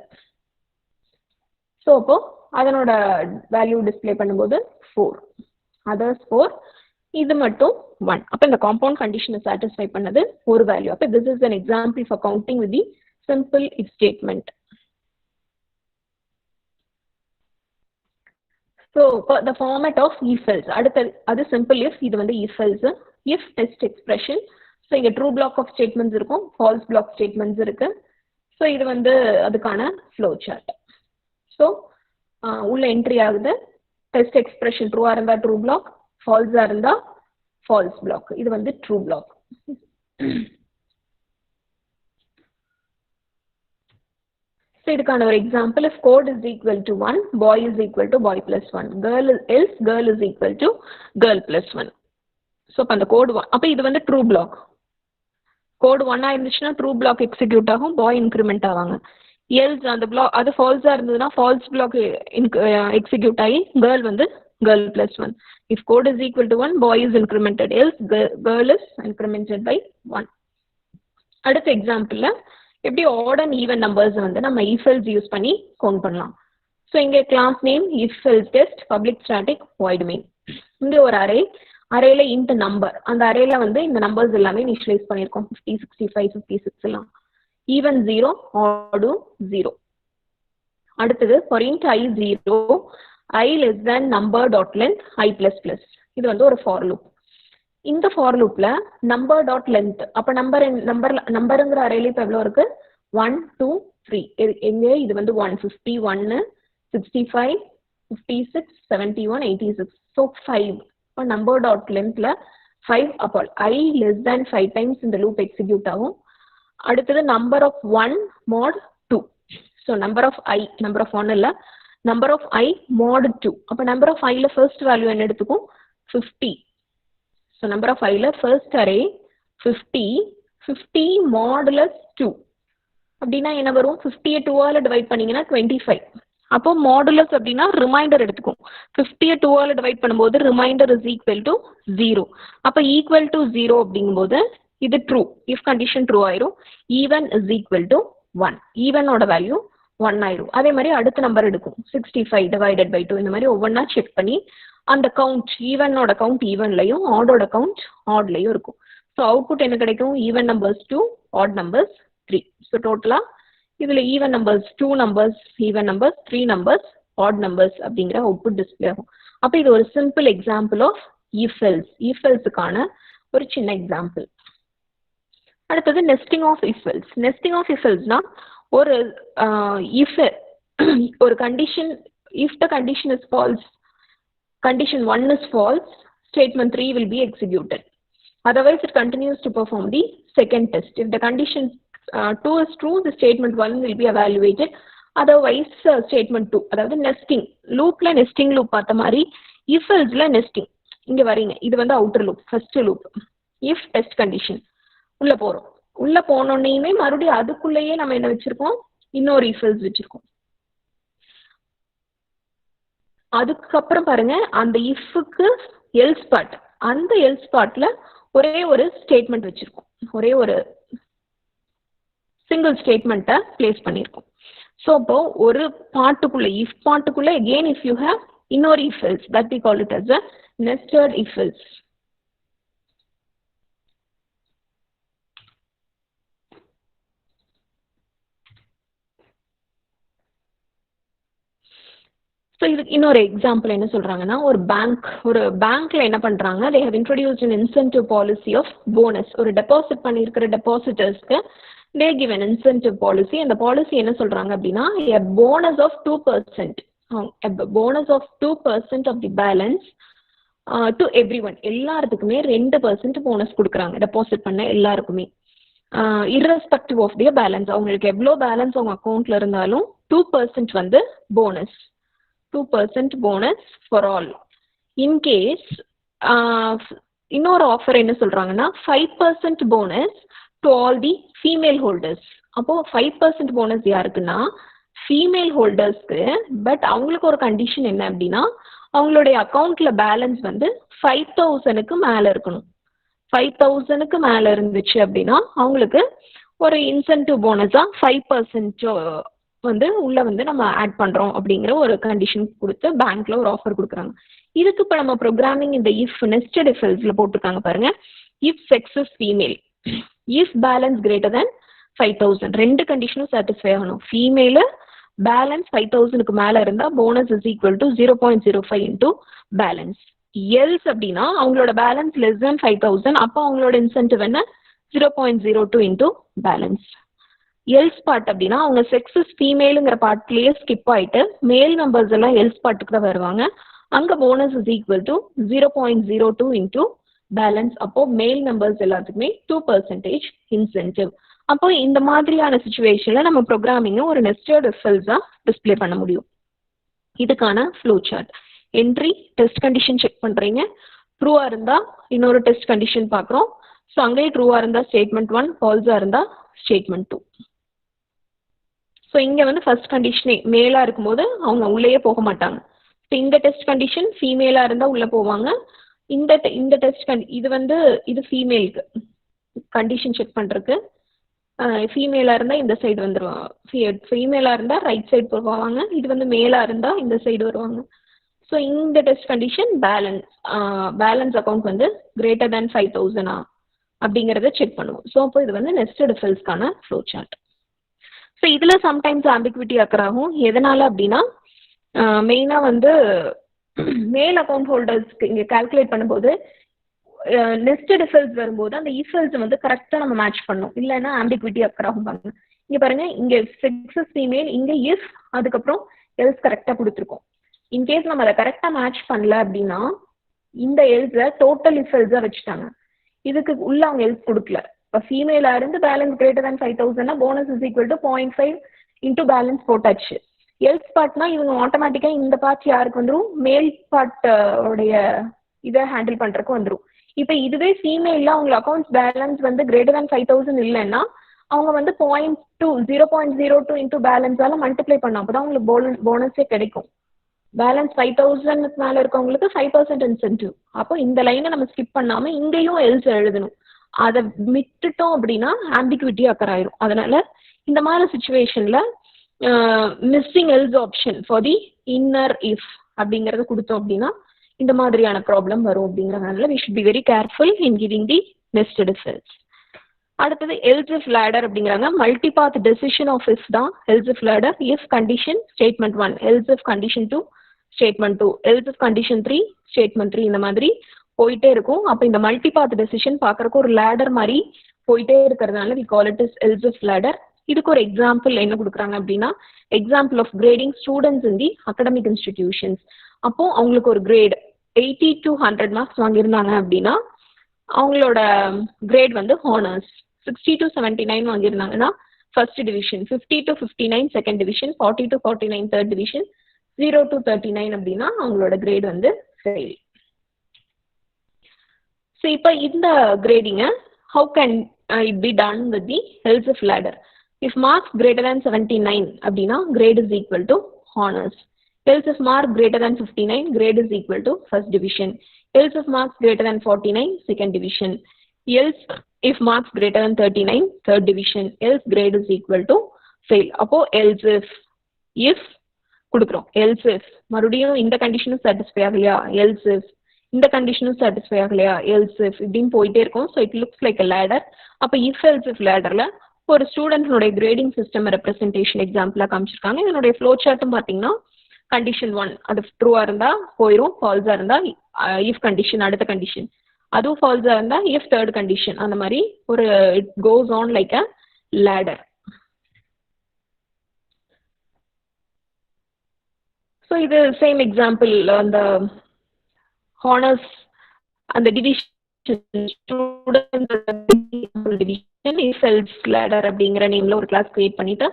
ஸோ அப்போ அதனோட வேல்யூ டிஸ்பிளே பண்ணும்போது 4, others 4, இது மட்டும் 1. அப்போ இந்த காம்பவுண்ட் கண்டிஷனை சாட்டிஸ்ஃபை பண்ணது ஒரு வேல்யூ. அப்போ this is an example for counting with the simple if statement. So the format of if else, அடுத்தது அது simple if, இது வந்து if else. if test expression, so இங்கே ட்ரூ பிளாக் ஆஃப் ஸ்டேட்மெண்ட்ஸ் இருக்கும், falls black statements இருக்கு. So இது வந்து அதுக்கான ஃப்ளோ சார்ட். ஸோ உள்ள என்ட்ரி ஆகுது, டெஸ்ட் எக்ஸ்பிரஷன் ட்ரூவா இருந்தா ட்ரூ பிளாக், ஃபால்ஸா இருந்தா ஃபால்ஸ் பிளாக். இது வந்து ட்ரூ பிளாக். ஸோ இதுக்கான ஒரு example, if code is equal to 1, boy is equal to boy plus 1, else girl is equal to girl plus 1. So அப்போ அந்த கோடு அப்போ இது வந்து ட்ரூ பிளாக். கோடு 1 இருந்துச்சுன்னா ட்ரூ பிளாக் எக்ஸிக்யூட் ஆகும், பாய் இன்க்ரிமெண்ட் ஆவாங்க. எல்ஸ் அந்த பிளாக் அது ஃபால்ஸா இருந்ததுன்னா ஃபால்ஸ் பிளாக் எக்ஸிக்யூட் ஆகி கேர்ள் வந்து girl plus 1. If code is equal to 1, boy is incremented, else girl is incremented by 1. அடுத்த எக்ஸாம்பிள்ல எப்படி ஆட் அண்ட் ஈவன் நம்பர்ஸ் வந்து நம்ம if else யூஸ் பண்ணி கவுண்ட் பண்ணலாம். ஸோ இங்கே class name if else test public static void main. இங்கே ஒரு அரேல இன்ட் நம்பர், அந்த அரேல வந்து இந்த நம்பர்ஸ் எல்லாமே இனிஷியலைஸ் பண்ணியிருக்கோம், 50, 65, 56 எல்லாம். ஈவன் 0, ஆடும் 0. அடுத்தது for int I 0, I less than number dot length I plus plus. இது வந்து ஒரு ஃபார் லூப். இந்த ஃபார் லூப்ல நம்பர் டாட் லென்த், அப்ப நம்பருங்கிற அரேல இப்ப எவ்வளவு இருக்கு, 1 2 3. எங்க இது வந்து 151, 65, 56, 71, 86. ஸோ 5. இப்போ நம்பர் டாட் லென்த்ல 5, அப்போ I less than 5 டைம்ஸ் இந்த லூப் எக்ஸிக்யூட் ஆகும். அடுத்தது number of 1 mod 2. So number of I, number of 1 இல்ல, நம்பர் ஆஃப் I mod 2. அப்போ நம்பர் ஆஃப் ஐல ஃபர்ஸ்ட் வேல்யூ என்ன எடுத்துக்கும், 50. ஸோ நம்பர் ஆஃப் ஐல ஃபர்ஸ்ட் அரே 50, 50 modulus 2 அப்படின்னா என்ன வரும், 50யை 2ஆல டிவைட் பண்ணீங்கன்னா 25. அப்போ மாடுலஸ் அப்படின்னா ரிமைண்டர் எடுத்துக்கும். 50யை 2ஆல டிவைட் பண்ணும்போது ரிமைண்டர் இஸ் ஈக்குவல் டு 0. அப்போ ஈக்குவல் டு 0 அப்படிங்கும்போது இது ட்ரூ, இஃப் கண்டிஷன் ட்ரூ ஆயிரும். ஈவன் இஸ் ஈக்குவல் டு 1, ஈவனோட வேல்யூ 1 ஆயிரும். அதே மாதிரி அடுத்த நம்பர் எடுக்கும், 65 டிவைடட் பை 2. இந்த மாதிரி ஒவ்வொன்றா செக் பண்ணி அந்த கவுண்ட், ஈவனோட கவுண்ட் ஈவன்லையும் ஆடோட கவுண்ட் ஆட்லையும் இருக்கும். ஸோ அவுட்புட் என்ன கிடைக்கும், even numbers 2, odd numbers 3. So டோட்டலா இதுல even numbers 2 numbers, even numbers 3 நம்பர்ஸ், ஆட் நம்பர்ஸ் அப்படிங்கிற அவுட்புட் டிஸ்பிளே ஆகும். அப்போ இது ஒரு simple example of if else, if elseக்கான ஒரு சின்ன எக்ஸாம்பிள். அடுத்தது nesting of if else. Nesting of if elseனா ஒரு if ஒரு condition, if the condition is false, condition 1 is false, statement 3 will be executed. Otherwise it continues to perform the second test. If the condition 2 is true, the statement 1 will be evaluated. Otherwise statement 2, அதாவது nesting லூப்ல nesting loop பார்த்த மாதிரி if elseல nesting. இங்க வரீங்க, இது வந்து outer loop, first loop. if test condition உள்ள போறோம், உள்ள போனோன்னையுமே மறுபடியும் அதுக்குள்ளேயே நம்ம என்ன வச்சிருக்கோம், இன்னொரு if else வச்சிருக்கோம். அதுக்கப்புறம் பாருங்க, அந்த இஃப்க்கு எல்ஸ் பார்ட், அந்த எல்ஸ் பார்ட்ல ஒரே ஒரு ஸ்டேட்மெண்ட் வச்சிருக்கோம், ஒரே ஒரு சிங்கிள் ஸ்டேட்மெண்ட்டை பிளேஸ் பண்ணியிருக்கோம். ஸோ அப்போ ஒரு பார்ட்டுக்குள்ள, if பார்ட்டுக்குள்ள again if you have இன்னொரு if else, that we call it as a nested if else. So இதுக்கு இன்னொரு எக்ஸாம்பிள் என்ன சொல்றாங்கன்னா, ஒரு பேங்க்ல என்ன பண்றாங்க, they have introduced an incentive policy of bonus. ஒரு டெபாசிட் பண்ணியிருக்கிற டெபாசிட்டர்ஸ்க்கு they give an incentive policy. அந்த பாலிசி என்ன சொல்றாங்க அப்படின்னா, a bonus of 2%, a bonus of 2% of the balance to everyone. எல்லாத்துக்குமே 2% போனஸ் கொடுக்குறாங்க, டெபாசிட் பண்ண எல்லாருக்குமே, irrespective of their balance. அவங்களுக்கு எவ்வளோ பேலன்ஸ் அவங்க அக்கௌண்ட்ல இருந்தாலும் 2% வந்து bonus, 2% bonus for all. In case இன்னொரு ஆஃபர் என்ன சொல்றாங்கன்னா, 5% bonus to all the female holders. அப்போ 5% bonus யாருக்குன்னா ஃபீமேல் ஹோல்டர்ஸ்க்கு. பட் அவங்களுக்கு ஒரு கண்டிஷன் என்ன அப்படின்னா, அவங்களுடைய அக்கௌண்ட்ல பேலன்ஸ் வந்து 5000க்கு மேல இருக்கணும். 5000க்கு மேல இருந்துச்சு அப்படின்னா அவங்களுக்கு ஒரு இன்சென்டிவ் போனஸா 5% வந்து உள்ள வந்து நம்ம ஆட் பண்றோம் அப்படிங்கிற ஒரு கண்டிஷன் கொடுத்து பேங்க்ல ஒரு ஆஃபர் கொடுக்குறாங்க. இதுக்கு இப்ப நம்ம ப்ரோக்ராமிங் இந்த இஃப் நெஸ்டட் இஃப் எல்ஸ்ல போட்டிருக்காங்க பாருங்க. If sex is female, if balance greater than 5000, ரெண்டு கண்டிஷனும் சாட்டிஸ்ஃபை ஆகணும். ஃபீமேல பேலன்ஸ் 5000க்கு மேல இருந்தா bonus is equal to 0.05 into balance. Else அப்படின்னா அவங்களோட பேலன்ஸ் லெஸ் தென் 5000, அப்போ அவங்களோட இன்சென்டிவ் என்ன 0.02 இன்டூ பேலன்ஸ். எல்ஸ் பார்ட் அப்படின்னா அவங்க செக்ஸஸ் ஃபீமேலுங்கிற பார்ட்லயே ஸ்கிப் ஆயிட்டு மேல் மெம்பர்ஸ் எல்லாம் எல்ஸ் பார்ட்டுக்கு தான் வருவாங்க. அங்க bonus is equal to 0.02 into balance. அப்போ மேல் மெம்பர்ஸ் எல்லாத்துக்குமே 2% இன்சென்டிவ். அப்போ இந்த மாதிரியான சிச்சுவேஷன்ல நம்ம ப்ரோக்ராமிங்க ஒரு நெஸ்டட் இஃப் எல்ஸா டிஸ்பிளே பண்ண முடியும். இதுக்கான flow chart. Entry test condition check பண்றீங்க, ட்ரூவா இருந்தா இன்னொரு டெஸ்ட் கண்டிஷன் பாக்குறோம். ஸோ அங்கேயே ட்ரூவா இருந்தா ஸ்டேட்மெண்ட் 1, ஃபால்ஸா இருந்தா ஸ்டேட்மெண்ட் 2. ஸோ இங்க வந்து ஃபர்ஸ்ட் கண்டிஷனே மேலா இருக்கும்போது அவங்க உள்ளேயே போக மாட்டாங்க. இந்த டெஸ்ட் கண்டிஷன் ஃபீமேலா இருந்தா உள்ள போவாங்க. இந்த டெஸ்ட் இது வந்து இது ஃபீமேலுக்கு கண்டிஷன் செக் பண்றதுக்கு. ஃபீமேலா இருந்தா இந்த சைடு வந்துருவாங்க. ஃபீமேலா இருந்தா ரைட் சைடு போவாங்க. இது வந்து மேலா இருந்தா இந்த சைடு வருவாங்க. ஸோ இந்த டெஸ்ட் கண்டிஷன் பேலன்ஸ் அக்கௌண்ட் வந்து கிரேட்டர் தேன் 5,000 அப்படிங்கிறத செக் பண்ணுவோம். ஸோ அப்போ இது வந்து நெஸ்டட் ஃபில்ஸ்க்கான ஃப்ளோ சார்ட். ஸோ இதில் சம்டைம்ஸ் ஆம்பிகுவிட்டி அக்கர் ஆகும். எதனால அப்படின்னா மெயினாக வந்து மேல் அக்கௌண்ட் ஹோல்டர்ஸ்க்கு இங்கே கால்குலேட் பண்ணும்போது நெஸ்டட் ஃபில்ஸ் வரும்போது அந்த இஃபில்ஸ் வந்து கரெக்டாக நம்ம மேட்ச் பண்ணணும். இல்லைன்னா ஆம்பிகுவிட்டி அக்கர் ஆகும் பாருங்க. இங்கே பாருங்க, இங்கே செக்ஸஸ் ஃபீமேல், இங்கே இஃப், அதுக்கப்புறம் எல்ஸ் கரெக்டாக கொடுத்துருக்கோம். இன்கேஸ் நம்ம அதை கரெக்டாக மேட்ச் பண்ணல அப்படின்னா இந்த எல்ஸை டோட்டல் இஃபில்ஸாக வச்சுட்டாங்க. இதுக்கு உள்ள அவங்க எல்ஸ் கொடுக்கல. இப்போ ஃபீமேலா இருந்து balance greater than 5,000 bonus is equal to 0.5 into balance போட்டாச்சு. எல்ஸ் பார்ட்னா இவங்க ஆட்டோமேட்டிக்காக இந்த பார்ட் யாருக்கு வந்துடும், மேல் பார்ட் உடைய இதை ஹேண்டில் பண்ணுறதுக்கு வந்துடும். இப்போ இதுவே ஃபீமேலில் அவங்க அக்கௌண்ட்ஸ் பேலன்ஸ் வந்து கிரேட்டர் தேன் 5,000 இல்லைன்னா அவங்க வந்து 0.02 இன்டூ பேலன்ஸால மல்டிப்ளை பண்ணோம். அப்போ தான் அவங்களுக்கு போனஸே கிடைக்கும். பேலன்ஸ் 5,000 மேலே இருக்கவங்களுக்கு 5% இன்சென்டிவ். அப்போ இந்த லைனை நம்ம ஸ்கிப் பண்ணாமல் இங்கேயும் எல்ஸ் எழுதணும். அதை விட்டுட்டோம் அப்படின்னா ஆம்பிகுவிட்டி அக்கர் ஆயிரும். அதனால இந்த மாதிரி சுச்சுவேஷனில் missing else option for the inner if அப்படிங்கிறத கொடுத்தோம் அப்படின்னா இந்த மாதிரியான ப்ராப்ளம் வரும். அப்படிங்கிறதுனால we should be very careful in giving the nested if else. அடுத்தது எல்ஸ் இஃப் லேடர் அப்படிங்கிறாங்க. மல்டிபாத் டெசிஷன் ஆஃப் இஃப் தான் else if ladder. If condition statement 1, else if condition 2 statement 2, else if condition 3 statement 3, இந்த மாதிரி போயிட்டே இருக்கும். அப்போ இந்த மல்டிபாத் decision பார்க்கறக்கு ஒரு லேடர் மாதிரி போயிட்டே இருக்கிறதுனால we call it as else if ladder. இதுக்கு ஒரு எக்ஸாம்பிள் என்ன கொடுக்குறாங்க அப்படின்னா example of grading students in the academic institutions. அப்போ அவங்களுக்கு ஒரு கிரேட் 80 to 100 மார்க்ஸ் வாங்கியிருந்தாங்க அப்படின்னா அவங்களோட கிரேட் வந்து ஹானர்ஸ். 60 to 79 வாங்கியிருந்தாங்கன்னா first division, 50 to 59 second division, 40 to 49 third division, 0 to 39 அப்படின்னா அவங்களோட கிரேட் வந்து ஃபெயில். ஸோ இப்போ இந்த கிரேடிங்க how can it be done with the else if ladder? If marks greater than 79 அப்படின்னா grade is equal to honors. Else if mark greater than 59, grade is equal to first division. Else if marks greater than 49, second division. Else if marks greater than 39, third division. Else grade is equal to fail. அப்போ else if கொடுக்குறோம். else if மறுபடியும் இந்த கண்டிஷனும் satisfy ஆகலையா, else if இந்த கண்டிஷனும் satisfy ஆகலையா, else if இப்படின்னு போயிட்டே இருக்கும். So it looks like a ladder. அப்போ if else if லேடர்ல ஒரு ஸ்டூடெண்ட்னுடைய கிரேடிங் சிஸ்டம் ரெப்ரஸன்டேஷன் எக்ஸாம்பிளாக காமிச்சிருக்காங்க. இதனுடைய ஃப்ளோ சார்ட்டும் பார்த்தீங்கன்னா கண்டிஷன் 1 அது ட்ரூவா இருந்தா போயிடும், ஃபால்ஸா இருந்தா இஃப் கண்டிஷன் அடுத்த கண்டிஷன், அதுவும் ஃபால்ஸா இருந்தா இஃப் தேர்ட் கண்டிஷன், அந்த மாதிரி ஒரு it goes on like a ladder. So இது சேம் எக்ஸாம்பிள் அந்த ஹானர்ஸ் அந்த division student division if else ladder அப்படிங்கிற நேம்ல ஒரு கிளாஸ் கிரியேட் பண்ணிட்டு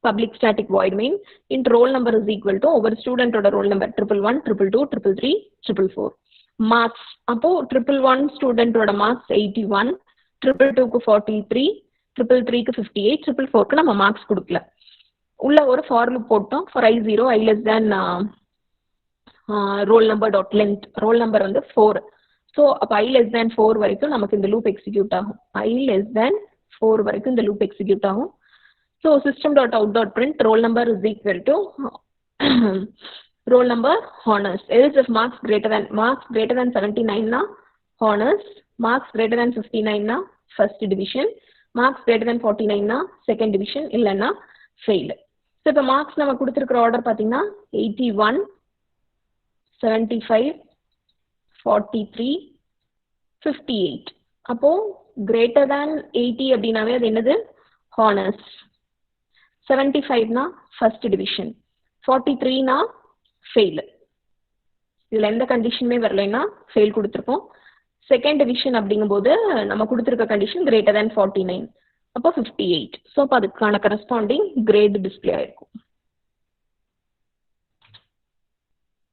public static void main int roll number is equal to over student oda roll number 111, 222, 333, 444. Marks appo 111 student oda marks 81, 222 ku 43, 333 ku 58, 444 ku nama marks kudukla. Ulla or for loop pottom for I0 I less than roll number dot length, roll number வந்து 4. So அப்ப I less than 4 வரைக்கும் நமக்கு இந்த loop execute ஆகும். I less than 4 வரைக்கும் இந்த loop execute ஆகும். So system.out.print roll number is equal to roll number honors. Else if marks greater than 79 na honors, marks greater than 59 na first division, marks greater than 49 na second division, இல்லைன்னா fail. So இப்போ marks நம்ம கொடுத்துருக்கிற order பார்த்தீங்கன்னா 81, 75, 43, 58. அப்போ greater than 80 அப்படின்னாவே அது என்னது honors. 75 na first division, 43 na fail. இதுல எந்த கண்டிஷனுமே வரலைன்னா ஃபெயில் கொடுத்துருக்கோம். செகண்ட் டிவிஷன் அப்படிங்கும்போது நம்ம கொடுத்துருக்க கண்டிஷன் கிரேட்டர் தேன் 49, அப்போ 58. ஸோ அப்போ அதுக்கான கரஸ்பாண்டிங் கிரேட் டிஸ்பிளே ஆயிருக்கும்.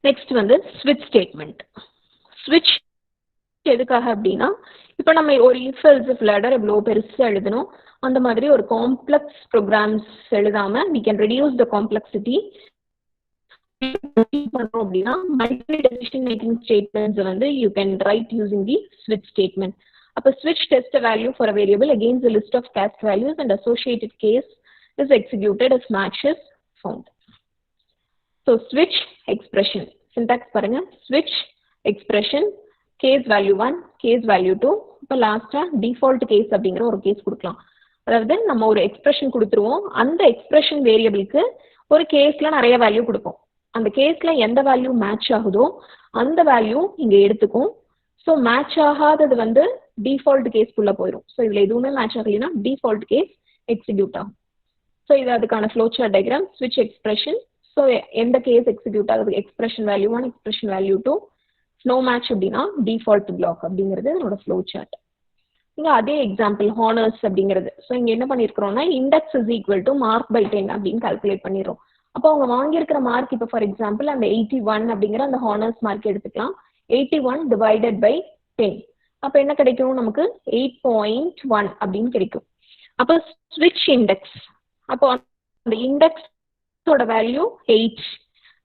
நெக்ஸ்ட் வந்து ஸ்விட்ச் ஸ்டேட்மெண்ட். ஸ்விட்ச் எதுக்காக அப்படின்னா இப்போ நம்ம ஒரு இஃப் எல்ஸ் இஃப் லேடர் எவ்வளோ பெருசாக எழுதணும், அந்த மாதிரி ஒரு காம்ப்ளெக்ஸ் ப்ரோக்ராம்ஸ் எழுதாம we can reduce the complexity அப்படின்னா மல்டிபிள் டெசிஷன் மேக்கிங் ஸ்டேட்மெண்ட்ஸ் வந்து you can write using the ஸ்விட்ச் ஸ்டேட்மெண்ட். அப்போ ஸ்விட்ச் test value for a variable against the list of cast values and associated case is executed as match is found. So switch expression syntax பாருங்க, switch expression case value 1 case value 2. இப்போ லாஸ்டா default case அப்படிங்கிற ஒரு case கொடுக்கலாம். அதாவது நம்ம ஒரு expression கொடுத்துருவோம், அந்த எக்ஸ்பிரஷன் வேரியபிளுக்கு ஒரு கேஸ்ல நிறைய வேல்யூ கொடுப்போம். அந்த கேஸ்ல எந்த வேல்யூ மேட்ச் ஆகுதோ அந்த வேல்யூ இங்க எடுத்துக்கும். ஸோ மேட்ச் ஆகாதது வந்து டிஃபால்ட் கேஸ்க்குள்ள போயிடும். ஸோ இதுல எதுவுமே மேட்ச் ஆகலைன்னா டிஃபால்ட் கேஸ் எக்ஸிக்யூட் ஆகும். ஸோ இது அதுக்கான ஃப்ளோ சார்ட் டயக்ராம் ஸ்விட்ச் எக்ஸ்பிரஷன். ஸோ எந்த கேஸ் எக்ஸிக்யூட் ஆகுது, expression value 1 expression value 2 no match அப்படின்னா டிஃபால்ட் பிளாக் அப்படிங்கிறது என்னோட ஃப்ளோ சார்ட். இங்க அதே எக்ஸாம்பிள் ஹானர்ஸ் அப்படிங்கிறது. ஸோ இங்க என்ன பண்ணிருக்கிறோம்னா index is equal to mark by 10 அப்படின்னு கால்குலேட் பண்ணிடுறோம். அப்போ அவங்க வாங்கியிருக்கிற மார்க் இப்போ ஃபார் எக்ஸாம்பிள் அந்த 81 அப்படிங்கிற அந்த ஹானர்ஸ் மார்க் எடுத்துக்கலாம். 81 டிவைடட் பை 10 அப்போ என்ன கிடைக்கும், நமக்கு 8.1 அப்படின்னு கிடைக்கும். அப்போ ஸ்விட்ச் இண்டெக்ஸ், அப்போ அந்த இண்டெக்ஸோட வேல்யூ 8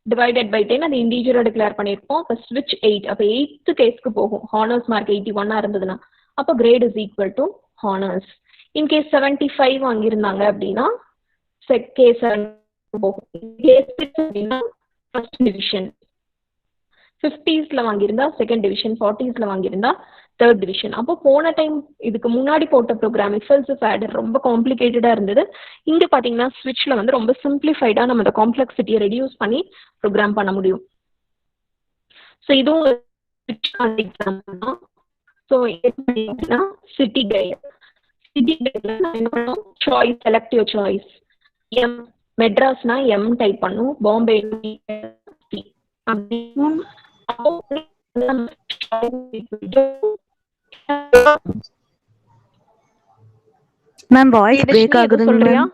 டிவைடட் பை 10 அது இண்டீஜரா டிக்ளேர் பண்ணியிருப்போம். அப்போ ஸ்விட்ச் 8 அப்போ 8th கேஸ்க்கு போகும். ஹானர்ஸ் மார்க் 81 இருந்ததுன்னா அப்போ grade is equal to honours. In case 75 வாங்கியிருந்தாங்க அப்படின்னா கேஸ் போகும். கேஸ் 6 அப்படின்னா ஃபர்ஸ்ட் டிவிஷன், 50ஸ்ல வாங்கியிருந்தா செகண்ட் டிவிஷன், 40ஸ்ல வாங்கியிருந்தா தேர்ட் டிவிஷன். அப்போ போன டைம் இதுக்கு முன்னாடி போட்ட program if else if order ரொம்ப காம்ப்ளிகேட்டடா இருந்தது. இங்க பாத்தீங்கன்னா ஸ்விட்ச்ல வந்து ரொம்ப சிம்பிளிஃபைடா நம்ம அந்த காம்ப்ளெக்சிட்டியை ரெடியூஸ் பண்ணி ப்ரோக்ராம் பண்ண முடியும். ஸோ இதுவும் எக்ஸாம்பிள் தான். ஸோ சிட்டி கைட், சிட்டி கைட்ல என்ன பண்ணுவோம், choice select your choice. M மெட்ராஸ்னா எம் டைப் பண்ணும், பாம்பே மேம் வாய்ஸ் பிரேக் ஆகுதுங்க மேம்.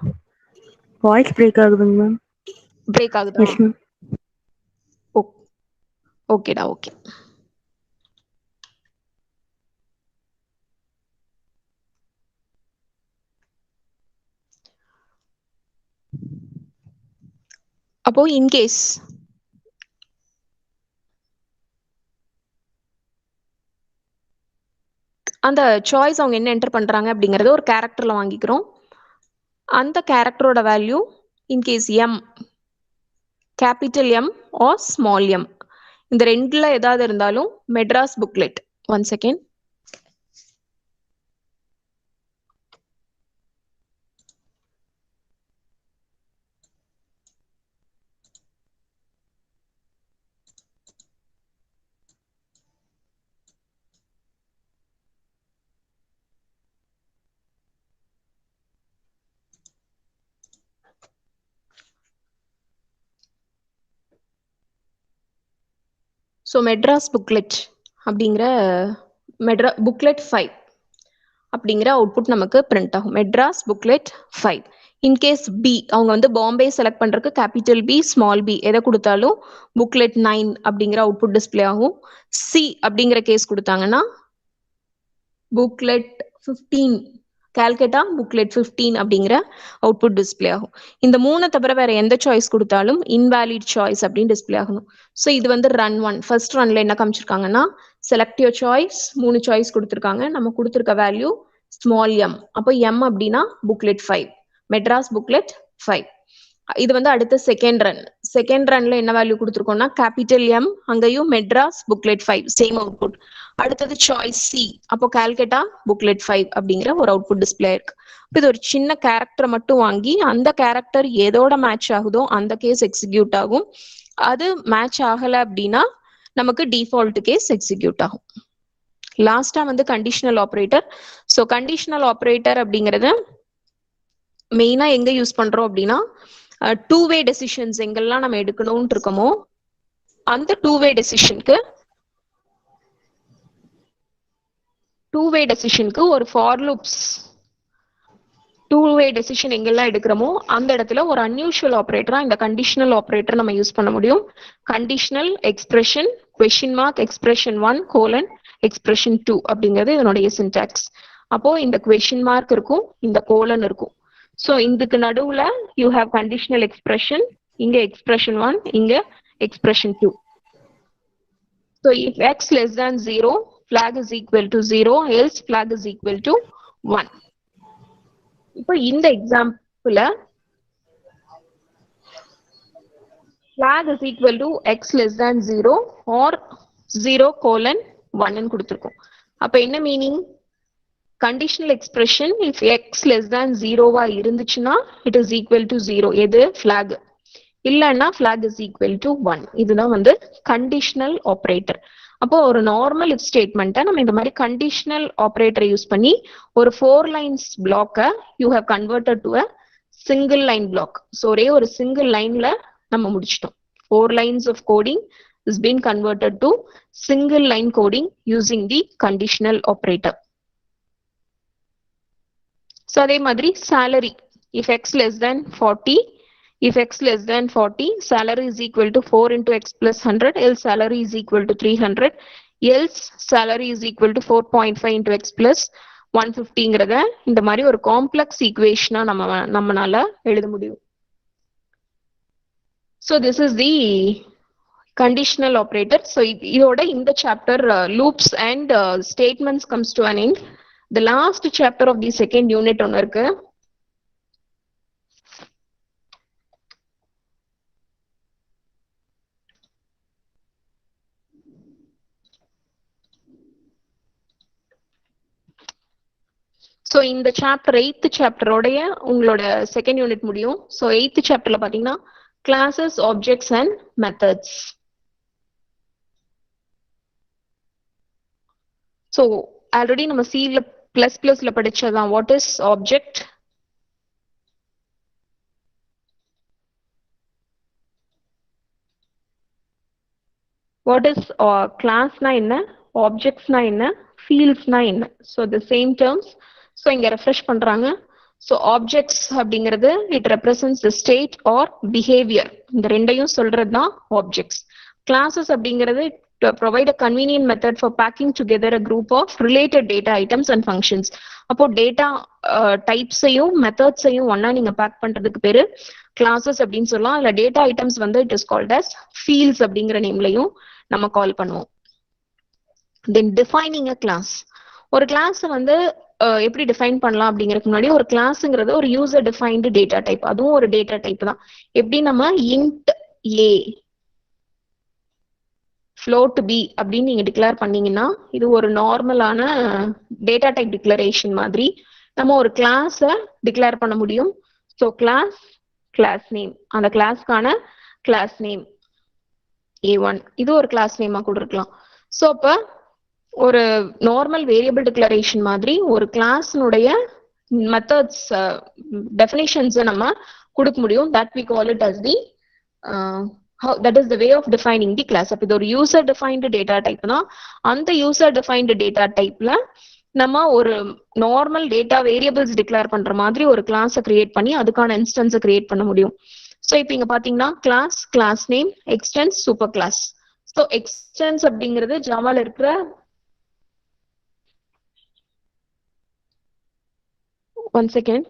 வாய்ஸ் பிரேக் ஆகுதுங்க மேம். பிரேக் ஆகுதா? Yes ma'am. ஓகேடா, ஓகே. அப்போ இன்கேஸ் அந்த சாய்ஸ் அவங்க என்ன என்டர் பண்றாங்க அப்படிங்கறது ஒரு கேரக்டர்ல வாங்கிக்கிறோம். அந்த கேரக்டரோட value in case M capital M or small M இந்த ரெண்டுல ஏதாவது இருந்தாலும் Madras booklet. 1 second. So Madras booklet அப்படிங்கிற புக்லெட் 5 அப்படிங்கிற அவுட்புட் நமக்கு பிரிண்ட் ஆகும். மெட்ராஸ் புக்லெட் 5. இன்கேஸ் பி அவங்க வந்து பாம்பே செலக்ட் பண்றதுக்கு கேபிட்டல் பி ஸ்மால் பி எதை கொடுத்தாலும் புக்லெட் 9 அப்படிங்கிற அவுட்புட் டிஸ்பிளே ஆகும். சி அப்படிங்கிற கேஸ் கொடுத்தாங்கன்னா புக்லெட் 15 கால்கட்டா புக்லெட் 15 அப்படிங்கிற அவுட்புட் டிஸ்பிளே ஆகும். இந்த 3 தவிர வேற எந்த சாய்ஸ் கொடுத்தாலும் இன்வாலிட் சாய்ஸ் அப்படின்னு டிஸ்பிளே ஆகணும். ஸோ இது வந்து ரன் 1. ஃபர்ஸ்ட் ரன்ல என்ன காமிச்சிருக்காங்கன்னா செலக்ட் யுவர் சாய்ஸ் 3 சாய்ஸ் கொடுத்துருக்காங்க. நம்ம கொடுத்துருக்க வேல்யூ ஸ்மால் எம். அப்போ எம் அப்படின்னா புக்லெட் 5 மெட்ராஸ் புக்லெட் 5. இது வந்து அடுத்த செகண்ட் ரன். செகண்ட் ரன்ல என்ன வேல்யூ கொடுத்துருக்கோம்னா கேபிட்டல் எம் அங்கேயும் மெட்ராஸ் புக்லெட் 5 சேம் அவுட்புட். அடுத்தது சாய்ஸ் சி அப்போ கால்கட்டா புக்லெட் 5 அப்படிங்கிற ஒரு அவுட்புட் டிஸ்பிளே இருக்கு. இது ஒரு சின்ன கேரக்டர் மட்டும் வாங்கி அந்த கேரக்டர் எதோட மேட்ச் ஆகுதோ அந்த கேஸ் எக்ஸிக்யூட் ஆகும். அது மேட்ச் ஆகல அப்படின்னா நமக்கு டிஃபால்ட் கேஸ் எக்ஸிக்யூட் ஆகும். லாஸ்டா வந்து conditional operator. So conditional operator அப்படிங்கிறது மெயினா எங்க யூஸ் பண்றோம் அப்படின்னா டூ வே டெசிஷன்ஸ் எங்கெல்லாம் நம்ம எடுக்கணும்னு இருக்கோமோ அந்த டூ வே டெசிஷனுக்கு ஒரு for loops two way decision எங்கெல்லாம் எடுக்கிறோமோ அந்த இடத்துல ஒரு அன்யூஷுவல் ஆப்ரேட்டரா இந்த கண்டிஷனல் ஆப்ரேட்டர் நம்ம யூஸ் பண்ண முடியும். Conditional expression question mark expression 1 colon expression 2 அப்படிங்கிறது இதனுடைய சின்டாக்ஸ். அப்போ இந்த கொஸ்டின் மார்க் இருக்கும், இந்த கோலன் இருக்கும். ஸோ இதுக்கு நடுவுல யூ ஹேவ் கண்டிஷனல் எக்ஸ்பிரஷன், இங்க எக்ஸ்பிரஷன் 1 இங்க expression 2. So if x less than 0, flag is equal to 0, else flag is equal to 1. இப்போ இந்த எக்ஸாம்பிள்ல flag is equal to x less than 0 or 0 colon 1 ன்னு கொடுத்திருக்கோம். அப்ப என்ன meaning? conditional expression if x less than 0 இருந்துச்சுன்னா it is equal to 0. எது? flag. இல்லன்னா flag is equal to 1. இதுதான் வந்து conditional operator. அப்போ ஒரு நார்மல் if ஸ்டேட்மெண்ட்டை நம்ம இந்த மாதிரி conditional operator யூஸ் பண்ணி ஒரு 4 lines block you have converted to a single line block. so ஒரே ஒரு single lineல நம்ம முடிச்சிட்டோம். 4 lines of coding is been converted to single line coding using the conditional operator. so அதே மாதிரி salary if x less than 40, if x less than 40, salary is equal to 4 into x plus 100, else salary is equal to 300, else salary is equal to 4.5 into x plus 150ங்கிறத இந்த மாதிரி ஒரு complex ஈக்குவேஷனா நம்மனால எழுத முடியும். so this is the conditional operator. so இதோட இந்த chapter loops and statements comes to an end. the last chapter of the second unit ஒன்னு இருக்கு. so இந்த chapter 8th chapter உடைய உங்களோட second unit முடியும். so 8th chapterல பாத்தீங்கன்னா classes, objects and methods. so already நம்ம C plus plusல படிச்சதான். what is object? what is class na என்ன, objects na என்ன, fields na என்ன. so the same terms. so இங்க refresh பண்றாங்க. so objects அப்படிங்கிறது it represents the state or behavior. இந்த ரெண்டையும் சொல்றது தான் objects. classes அப்படிங்கிறது to provide a convenient method for packing together a group of related data items and functions. அப்போ data types-ஐயும் methods-ஐயும் ஒண்ணா நீங்க pack பண்றதுக்கு பேரு classes அப்படின்னு சொல்லலாம். இல்ல data items வந்து it is called as fields அப்படிங்கிற நேம்லயும் நம்ம கால் பண்ணுவோம். then defining a class. ஒரு கிளாஸ் வந்து எப்படி டிஃபைன் பண்ணலாம் அப்படிங்கிறதுக்கு முன்னாடி ஒரு கிளாஸ்ங்கிறது ஒரு யூசர் டிஃபைன்டு டேட்டா டைப். அதுவும் ஒரு டேட்டா டைப் தான். எப்படி நம்ம int a float b அப்படின்னு நீங்க டிக்ளேர் பண்ணீங்கன்னா இது ஒரு நார்மலான டேட்டா டைப் டிக்ளரேஷன் மாதிரி நம்ம ஒரு கிளாஸ டிக்ளேர் பண்ண முடியும். ஸோ கிளாஸ் நேம், அந்த கிளாஸ்க்கான கிளாஸ் நேம் a1, இது ஒரு கிளாஸ் நேமா கூட இருக்கலாம். ஸோ அப்ப ஒரு நார்மல் வேரியபிள் டிக்ளரேஷன் மாதிரி ஒரு கிளாஸ்னுடைய மெத்தட்ஸ் டெஃபினிஷன்ஸ் நம்ம கொடுக்க முடியும். That we call it as the that is the way of defining the class. அப்ப இது ஒரு யூசர் டிஃபைன்டு டேட்டா டைப் தான். அந்த யூசர் டிஃபைன்டு டேட்டா டைப்ல நம்ம ஒரு நார்மல் டேட்டா வேரியபிள்ஸ் டிக்ளேர் பண்ற மாதிரி ஒரு கிளாஸை கிரியேட் பண்ணி அதுக்கான இன்ஸ்டன்ஸை கிரியேட் பண்ண முடியும். ஸோ இப்போ இங்க பாத்தீங்கன்னா class name, extends, super class. So extends அப்படிங்கிறது ஜாவால இருக்கிற one second.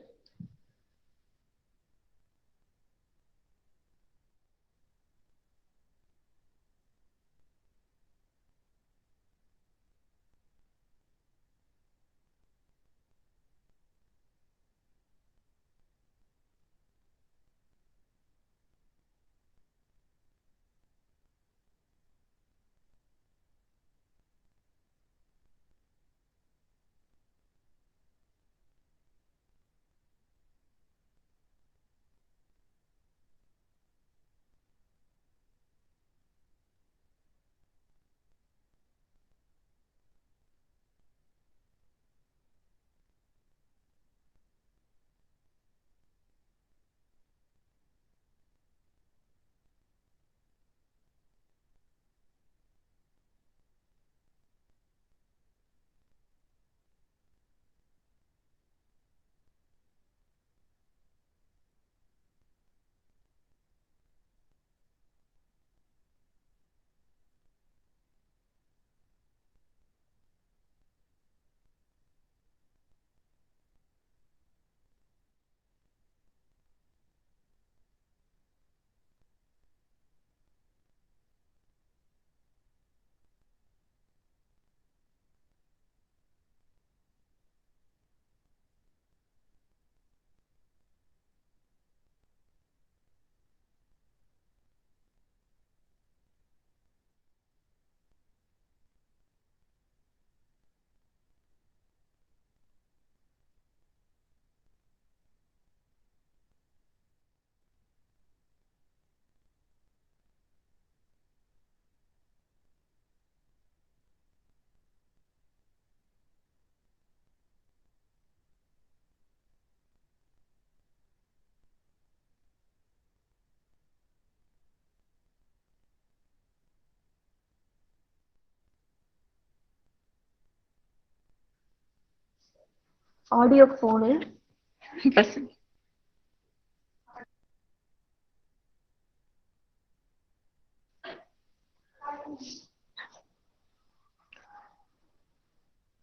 ஆடியோ போனு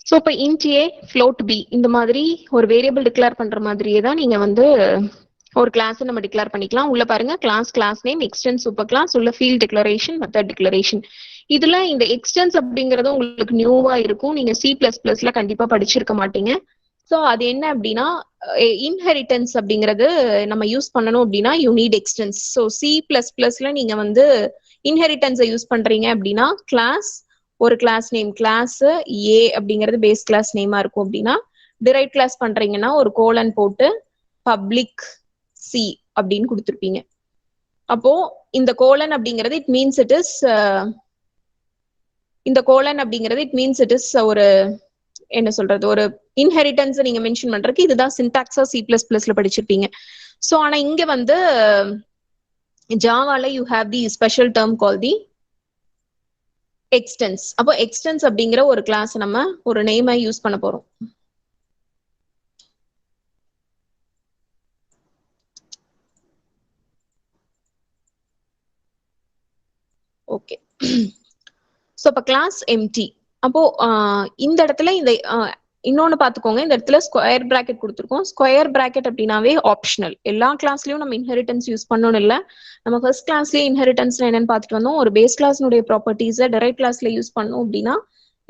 ஸோ இப்போ int a float b இந்த மாதிரி ஒரு வேரியபிள் டிக்ளேர் பண்ற மாதிரியே தான் நீங்க வந்து ஒரு கிளாஸ் நம்ம டிக்ளேர் பண்ணிக்கலாம். உள்ள பாருங்க class name, extends super class, உள்ள ஃபீல்ட் டிக்ளரேஷன், மெத்தட் டிக்ளரேஷன். இதுல இந்த எக்ஸ்டென்ஸ் அப்படிங்கறது உங்களுக்கு நியூவா இருக்கும். நீங்க C++ல கண்டிப்பா படிச்சிருக்க மாட்டீங்க. ஸோ அது என்ன அப்படின்னா இன்ஹெரிட்டன்ஸ் அப்படிங்கிறது நம்ம யூஸ் பண்ணணும் அப்படின்னா யூ நீட் எக்ஸ்டென்ஸ். ஸோ C++ல நீங்க வந்து இன்ஹெரிட்டன்ஸை யூஸ் பண்றீங்க அப்படின்னா கிளாஸ் ஒரு கிளாஸ் நேம் கிளாஸ் ஏ அப்படிங்கிறது பேஸ் கிளாஸ் நேமா இருக்கும். அப்படின்னா டிரைவ் கிளாஸ் பண்றீங்கன்னா ஒரு கோலன் போட்டு பப்ளிக் சி அப்படின்னு கொடுத்துருப்பீங்க. அப்போ இந்த கோலன் அப்படிங்கிறது இட் மீன்ஸ் இட் இஸ் ஒரு என்ன சொல்றது ஒரு இன்ஹெரிட்டன்ஸ் நீங்க மென்ஷன் பண்றதுக்கு இதுதான் சின்டாக்ஸா C++ல படிச்சிருப்பீங்க. ஸோ ஆனா இங்க வந்து ஜாவால you have the special term call the extends. அப்போ எக்ஸ்டென்ஸ் அப்படிங்கிற ஒரு கிளாஸ் நம்ம ஒரு நேமை யூஸ் பண்ண போறோம். ஓகே, ஸோ இப்போ கிளாஸ் எம்டி. அப்போ இந்த இடத்துல இந்த இன்னொன்னு பாத்துக்கோங்க, இந்த இடத்துல ஸ்கொயர் பிராக்கெட் கொடுத்துருக்கோம். ஸ்கொயர் பிராக்கெட் அப்படின்னாவே ஆப்ஷனல். எல்லா கிளாஸ்லயும் நம்ம இன்ஹெரிட்டன்ஸ் யூஸ் பண்ணணும் இல்ல. நம்ம ஃபர்ஸ்ட் கிளாஸ்லயே இன்ஹெரிட்டன்ஸ் என்னன்னு பார்த்துட்டு வந்தோம். ஒரு பேஸ் கிளாஸ்னுடைய ப்ராப்பர்ட்டிஸை டெரைவ் கிளாஸ்ல யூஸ் பண்ணோம் அப்படின்னா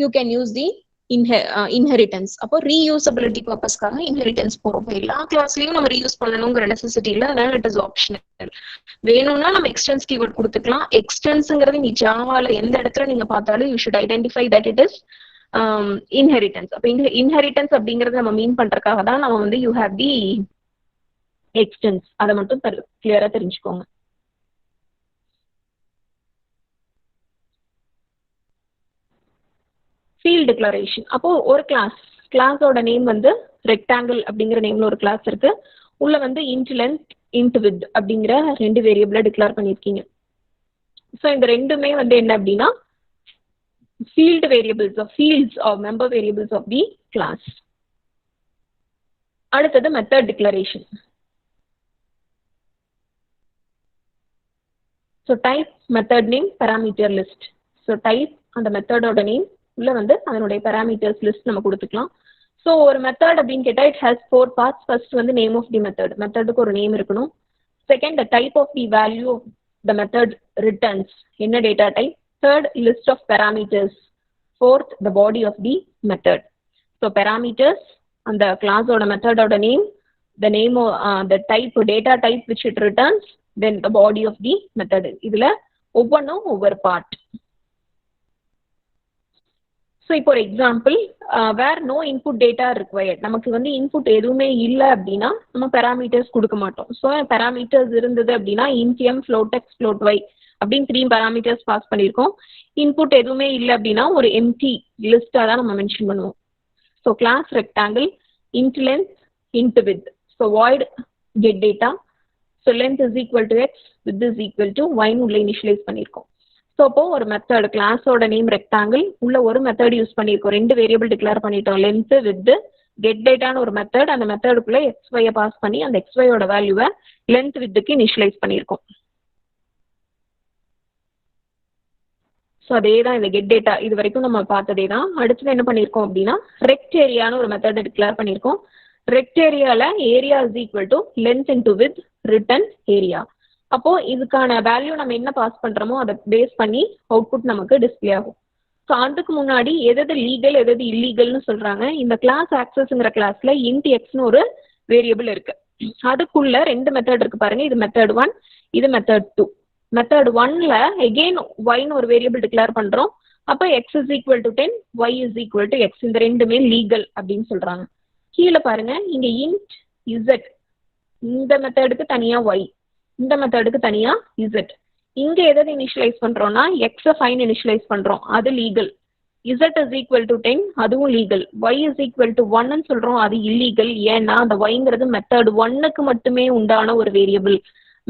you can use the inheritance. அப்போ ரீயூசபிலிட்டி பர்பஸ்க்காக இன்ஹெரிட்டன்ஸ் போறோம். எல்லா கிளாஸ்லயும் நம்ம ரீயூஸ் பண்ணணுங்கிற நெசசிட்டி இல்லை, அதனால இட் இஸ் ஆப்ஷனல். வேணும்னா நம்ம எக்ஸ்டென்ஸ் கீவேர்ட் கொடுத்துக்கலாம். எக்ஸ்டென்ஸ்ங்கிறது நீ ஜாவால எந்த இடத்துல நீங்க பார்த்தாலும் you should identify that it is inheritance. அப்ப இன்ஹெரிட்டன்ஸ் அப்படிங்கறது நம்ம மீன் பண்றதுக்காக தான் நம்ம வந்து யூ ஹேவ் தி எக்ஸ்டென்ஸ். அதை மட்டும் கிளியரா தெரிஞ்சுக்கோங்க. Field declaration. அப்போ ஒரு கிளாஸோட நேம் வந்து ரெக்டாங்கிள் அப்படிங்கிற நேம்ல ஒரு கிளாஸ் இருக்கு. உள்ள வந்து இன்ட் லென்த், இன்ட் வித் அப்படிங்கிற ரெண்டு வேரியபிளை டிக்ளேர் பண்ணிருக்கீங்க. ஸோ இந்த ரெண்டுமே வந்து என்ன அப்படின்னா field variables or fields or member variables of the class. அடுத்தது method declaration. So type method name parameter list. So type அந்த method ஓட name உள்ள வந்து அதனுடைய parameters list நம்ம கொடுத்துக்கலாம். So ஒரு method அப்படின்னு கேட்டா it has 4 parts. First வந்து name of the method. மெத்தடுக்கு ஒரு நேம் இருக்கணும். Second, the type of the value of the method returns. என்ன data type. Third, list of parameters. Fourth, the body of the method. So parameters and the class or the method or the name, the type, data type which it returns, then the body of the method. இதுல ஒவ்வொன்றும் ஒவ்வொரு part. So இப்போ ஒரு example, where no input data required. நமக்கு வந்து input எதுவுமே இல்லை அப்படின்னா நம்ம parameters கொடுக்க மாட்டோம். ஸோ parameters இருந்தது அப்படின்னா int m, float x, float y அப்படின்னு 3 parameters பாஸ் பண்ணியிருக்கோம். இன்புட் எதுவுமே இல்லை அப்படின்னா ஒரு எம்டி லிஸ்டா தான் நம்ம மென்ஷன் பண்ணுவோம். So class rectangle, int length, int width. So void get data. So length is equal to x, width is equal to ஒய்னு உள்ள இனிஷியலைஸ் பண்ணியிருக்கோம். ஸோ அப்போ ஒரு மெத்தட் கிளாஸோட நேம் ரெக்டாங்கிள் உள்ள ஒரு மெத்தட் யூஸ் பண்ணியிருக்கோம். ரெண்டு வேரியபிள் டிக்ளேர் பண்ணிட்டோம், லென்த் வித். கெட் டேட்டான்னு ஒரு மெத்தட், அந்த மெத்தடுக்குள்ள எக்ஸ்ஒயை பாஸ் பண்ணி அந்த எக்ஸ்ஒயோட வேல்யூவை லென்த் வித்துக்கு இனிஷியலைஸ் பண்ணியிருக்கோம். ஸோ அதே தான் இந்த கெட் டேட்டா இது வரைக்கும் நம்ம பார்த்ததே தான். அடுத்தது என்ன பண்ணியிருக்கோம் அப்படின்னா ரெக்ட் ஏரியான்னு ஒரு மெத்தடை டிக்ளேர் பண்ணியிருக்கோம். ரெக்ட் ஏரியால area is equal to length into width return area. அப்போ இதுக்கான வேல்யூ நம்ம என்ன பாஸ் பண்றோமோ அதை பேஸ் பண்ணி அவுட்புட் நமக்கு டிஸ்பிளே ஆகும். ஸோ அதுக்கு முன்னாடி எது லீகல் எது இல்லீகல்னு சொல்றாங்க. இந்த கிளாஸ் ஆக்சஸ்ங்கிற கிளாஸ்ல இன்ட் எக்ஸ்னு ஒரு வேரியபிள் இருக்கு. அதுக்குள்ள ரெண்டு மெத்தட் இருக்கு பாருங்க. இது மெத்தட் 1, இது மெத்தட் 2. மெத்தட் 1ல எகெயின் ஒய்னு ஒரு வேரியபிள் டிக்ளேர் பண்றோம். அப்போ x is equal to 10, y is equal to x. இந்த ரெண்டுமே லீகல் அப்படின்னு சொல்றாங்க. கீழே பாருங்க, இங்க இன்ட் இசட், இந்த மெத்தடுக்கு தனியா ஒய், இந்த மெத்தடுக்கு தனியா இசட். இங்க எதை இனிஷியலைஸ் பண்றோம்னா எக்ஸ ஃபைன் இனிஷியலைஸ் பண்றோம், அது legal. Z is equal to 10, அதுவும் legal. Y is equal to 1ன்னு சொல்றோம், அது இல்லீகல். ஏன்னா அந்த ஒய்ங்கிறது மெத்தட் 1க்கு மட்டுமே உண்டான ஒரு வேரியபிள்.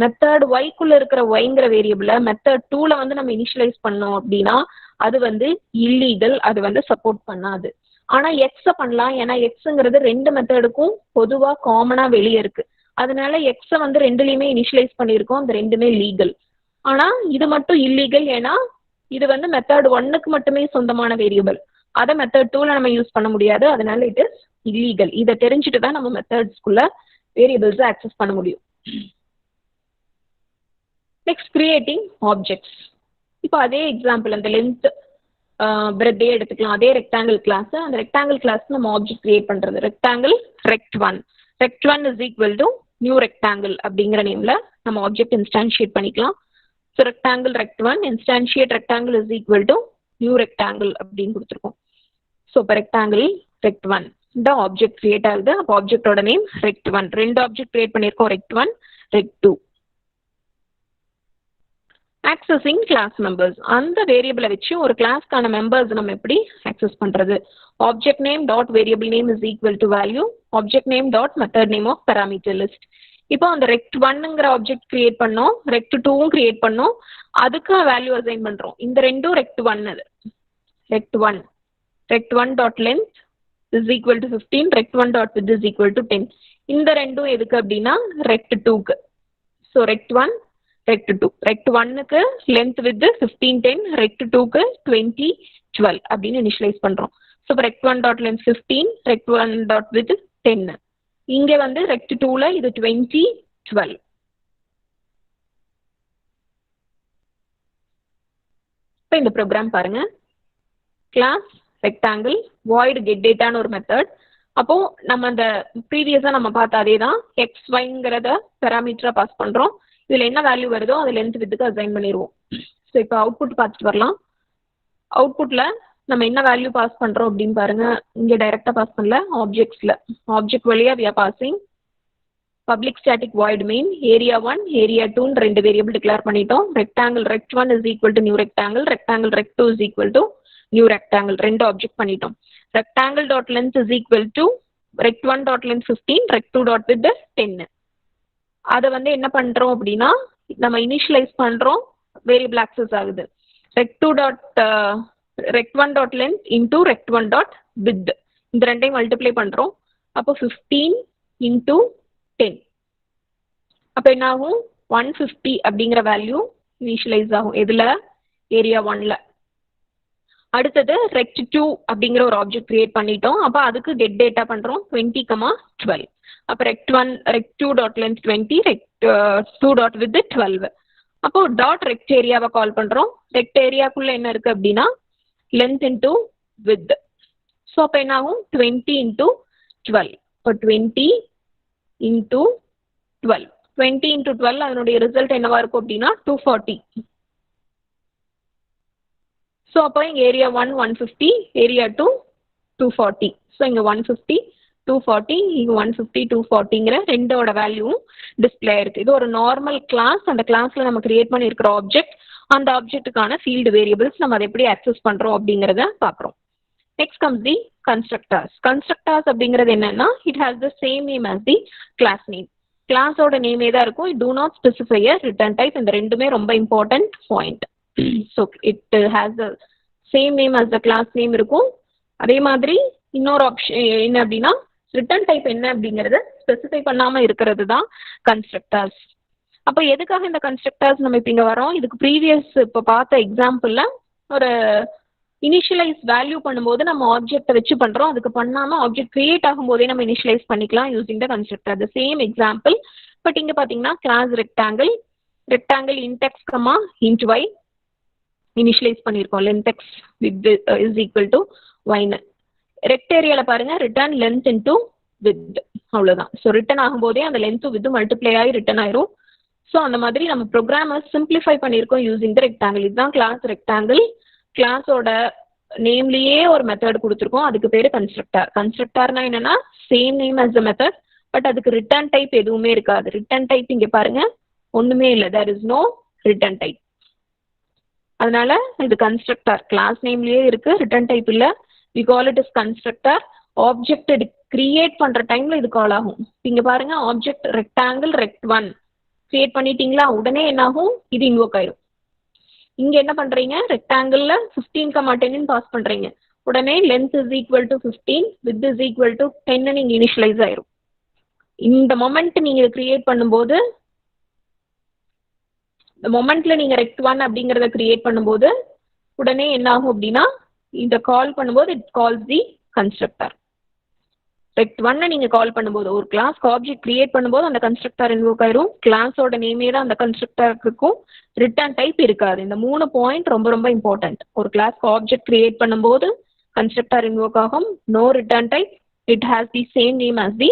மெத்தட் ஒய்க்குள்ள இருக்கிற ஒய்ங்கிற வேரியபிள மெத்தட் 2ல வந்து நம்ம இனிஷியலைஸ் பண்ணோம் அப்படின்னா அது வந்து இல்லீகல், அது வந்து சப்போர்ட் பண்ணாது. ஆனா எக்ஸ பண்ணலாம், ஏன்னா எக்ஸுங்கிறது ரெண்டு மெத்தடுக்கும் பொதுவா காமனா வெளியே இருக்கு. அதனால எக்ஸ வந்து ரெண்டுலயுமே இனிஷியலைஸ் பண்ணியிருக்கோம், அந்த ரெண்டுமே லீகல். ஆனா இது மட்டும் இல்லீகல், ஏன்னா இது வந்து மெத்தட் 1க்கு மட்டுமே சொந்தமான வேரியபிள். அதை மெத்தட் 2ல நம்ம யூஸ் பண்ண முடியாது, அதனால இட் இஸ் இல்லீகல். இதை தெரிஞ்சுட்டு தான் நம்ம மெத்தட்ஸ்குள்ள வேரியபிள்ஸ் ஆக்சஸ் பண்ண முடியும். Next creating objects. இப்போ அதே எக்ஸாம்பிள் அந்த லென்த் பிரெட்டே எடுத்துக்கலாம். அதே ரெக்டாங்கிள் கிளாஸ், அந்த ரெக்டாங்கிள் கிளாஸ் நம்ம ஆப்ஜெக்ட் கிரியேட் பண்றது rectangle rect one. Rect one is equal to new rectangle அப்படிங்கிற நேம்ல நம்ம ஆப்ஜெக்ட் இன்ஸ்டான்ஷியேட் பண்ணிக்கலாம். So rectangle rect one instantiate rectangle is equal to new rectangle அப்படின்னு கொடுத்துருக்கோம். ஸோ இப்போ ரெக்டாங்கிள் ரெக்ட்1 இந்த ஆப்ஜெக்ட் கிரியேட் ஆகுது. அப்போ ஆப்ஜெக்டோட நேம் ரெக்ட்1. ரெண்டு ஆப்ஜெக்ட் கிரியேட் பண்ணியிருக்கோம், rect one rect two. Accessing class members. அந்த வேரியபிளை வச்சு ஒரு கிளாஸ்க்கான மெம்பர்ஸ் நம்ம எப்படி ஆக்சஸ் பண்றது? Object name dot variable name is equal to value object name dot method name of parameter list. இப்போ அந்த ரெக்ட்1ங்கிற ஆப்ஜெக்ட் கிரியேட் பண்ணோம், ரெக்ட்2வும் கிரியேட் பண்ணோம், அதுக்கு வேல்யூ அசைன் பண்றோம். இந்த ரெண்டும் ரெக்ட்1. அது rect one dot length is equal to 15, rect one dot width is equal to 10. இந்த ரெண்டும் எதுக்கு அப்படின்னா ரெக்ட்2க்கு. So rect one rect two. ரெக்ட்1க்கு லென்த் வித் 15 10, ரெக்ட்2க்கு 20 12 அப்படின்னு இனிஷியலைஸ் பண்றோம். ஸோ இப்போ rect one dot length 15, rect one dot width 10. இங்க வந்து ரெக்ட்2ல இது 20 12. இப்போ இந்த ப்ரோக்ராம் பாருங்க. கிளாஸ் ரெக்டாங்கிள் வாய்ட் கெட் டேட்டான்னு ஒரு மெத்தட். அப்போ நம்ம அந்த ப்ரீவியஸா நம்ம பார்த்த அதே தான், எக்ஸ் ஒய்ங்கிறத பெராமீட்டரா பாஸ் பண்றோம். இதுல என்ன வேல்யூ வருதோ அதை லென்த் வித்துக்கு அசைன் பண்ணிடுவோம். ஸோ இப்போ அவுட்புட் பார்த்துட்டு வரலாம். அவுட்புட்ல நம்ம என்ன வேல்யூ பாஸ் பண்றோம் அப்படின்னு பாருங்க. இங்க டைரக்டா பாஸ் பண்ணல, ஆப்ஜெக்ட்ஸ்ல ஆப்ஜெக்ட் வழியா we are passing public static void main area1 area2 ரெண்டு வேரியபிள் டிக்ளேர் பண்ணிட்டோம். Rectangle rect one is equal to new rectangle, rectangle rect two is equal to new rectangle, ரெண்டு ஆப்ஜெக்ட் பண்ணிட்டோம். Rectangle dot length is equal to rect one dot length 15, rect two dot width 10. அதை வந்து என்ன பண்றோம் அப்படின்னா நம்ம இனிஷியலைஸ் பண்றோம், வேரியபிள் ஆக்சஸ் ஆகுது. Rect one dot length into rect one dot width, இந்த ரெண்டையும் மல்டிப்ளை பண்றோம். அப்போ 15 இன்டூ 10. அப்போ என்ன ஆகும்? 150 அப்படிங்கிற வேல்யூ இனிஷியலைஸ் ஆகும். எதுல? area1ல. அடுத்தது ரெக்ட்2 அப்படிங்கிற ஒரு ஆப்ஜெக்ட் கிரியேட் பண்ணிட்டோம். அப்போ அதுக்கு கெட் டேட்டா பண்றோம் 20, 12. அப்போ ரெக்ட்2 டாட் லென்த் 20, ரெக்ட்2 டாட் வித் 12. அப்போ டாட் ரெக்ட் ஏரியாவை கால் பண்றோம். ரெக்ட் ஏரியாக்குள்ள என்ன இருக்கு அப்படின்னா லென்த் இன்டூ வித். ஸோ அப்போ என்ன ஆகும்? 20 இன்டூ 12. இப்போ 20 இன்டூ 12, 20 இன்டூ 12 அதனுடைய ரிசல்ட் என்னவா இருக்கும் அப்படின்னா 240. ஸோ அப்போ இங்கே area1 150, area2 240. ஸோ இங்கே 150 240, இங்கே 150 240ங்கிற ரெண்டோட வேல்யூவும் டிஸ்பிளே ஆயிருக்கு. இது ஒரு நார்மல் கிளாஸ். அந்த கிளாஸ்ல நம்ம கிரியேட் பண்ணியிருக்கிற ஆப்ஜெக்ட், அந்த ஆப்ஜெக்ட்டுக்கான ஃபீல்டு வேரியபிள்ஸ் நம்ம அதை எப்படி ஆக்சஸ் பண்றோம் அப்படிங்கிறத பார்க்குறோம். Next comes the constructors. Constructors அப்படிங்கிறது என்னன்னா it has the same name as the class name. கிளாஸோட நேமே தான் இருக்கும். It do not specify a return type. இந்த ரெண்டுமே ரொம்ப important point. So it has the same name as the class name இருக்கும். அதே மாதிரி இன்னொரு ஆப்ஷன் என்ன அப்படின்னா ரிட்டர்ன் டைப் என்ன அப்படிங்கறத ஸ்பெசிஃபை பண்ணாம இருக்கிறது தான் கன்ஸ்ட்ரக்டர்ஸ். அப்போ எதுக்காக இந்த கன்ஸ்ட்ரக்டர்ஸ் நம்ம இப்போ இங்க வரோம்? இதுக்கு ப்ரீவியஸ் இப்போ பார்த்த எக்ஸாம்பிள்ல ஒரு இனிஷியலைஸ் வேல்யூ பண்ணும்போது நம்ம ஆப்ஜெக்டை வச்சு பண்றோம். அதுக்கு பண்ணாம ஆப்ஜெக்ட் கிரியேட் ஆகும்போதே நம்ம இனிஷியலைஸ் பண்ணிக்கலாம் using the constructor. The same example. But இங்க பாத்தீங்கன்னா class rectangle, rectangle index comma int y initialise பண்ணியிருக்கோம். Length x width is equal to ஒய்னு. ரெக்ட் ஏரியால பாருங்க ரிட்டர்ன் லென்த் இன்டூ வித், அவ்வளவுதான். ஸோ ரிட்டர்ன் ஆகும்போதே அந்த லென்த் வித் மல்டிப்ளை ஆகி ரிட்டர்ன் ஆயிரும். ஸோ அந்த மாதிரி நம்ம ப்ரோக்ராமை சிம்பிளிஃபை பண்ணியிருக்கோம் யூசிங் த ரெக்டாங்கிள். இதுதான் கிளாஸ் ரெக்டாங்கிள். கிளாஸோட நேம்லயே ஒரு மெத்தட் கொடுத்துருக்கோம், அதுக்கு பேரு கன்ஸ்ட்ரக்டர். கன்ஸ்ட்ரக்டர்னா என்னன்னா same name as the method, but அதுக்கு ரிட்டர்ன் டைப் எதுவுமே இருக்காது. ரிட்டர்ன் டைப் இங்க பாருங்க ஒண்ணுமே இல்லை, there is no return type. அதனால இது கன்ஸ்ட்ரக்டர், கிளாஸ் நேம்லயே இருக்கு, ரிட்டர்ன் டைப் இல்ல. we call it as constructor. Object create பண்ற டைம்ல இது கால் ஆகும். இங்க பாருங்க ஆப்ஜெக்ட் ரெக்டாங்கிள் ரெக்ட்1 கிரியேட் பண்ணிட்டீங்களா, உடனே என்ன ஆகும்? இது இன்வோக் ஆயிரும். இங்க என்ன பண்றீங்க? ரெக்டாங்கிள்ல 15, 10 பாஸ் பண்றீங்க. உடனே length is equal to 15, width is equal to 10 நீங்க இனிஷியலைஸ் ஆயிரும். இந்த மொமெண்ட் நீங்க கிரியேட் பண்ணும்போது, இந்த மொமெண்ட்ல நீங்க rect1 அப்படிங்கறத கிரியேட் பண்ணும்போது உடனே என்ன ஆகும் அப்படின்னா இந்த கால் பண்ணும்போது it calls the constructor. rect1 நீங்க கால் பண்ணும்போது ஒரு கிளாஸ்க்கு ஆப்ஜெக்ட் கிரியேட் பண்ணும்போது அந்த கன்ஸ்ட்ரக்டர் இன்வோக் ஆயிரும். கிளாஸோட நேமே தான் அந்த கன்ஸ்ட்ரக்டருக்கு இருக்கும். ரிட்டர்ன் டைப் இருக்காது. இந்த 3 பாயிண்ட் ரொம்ப ரொம்ப இம்பார்ட்டன்ட். ஒரு கிளாஸ்க்கு ஆப்ஜெக்ட் கிரியேட் பண்ணும்போது கன்ஸ்ட்ரக்டர் இன்வோக் ஆகும். No return type. It has the same name as the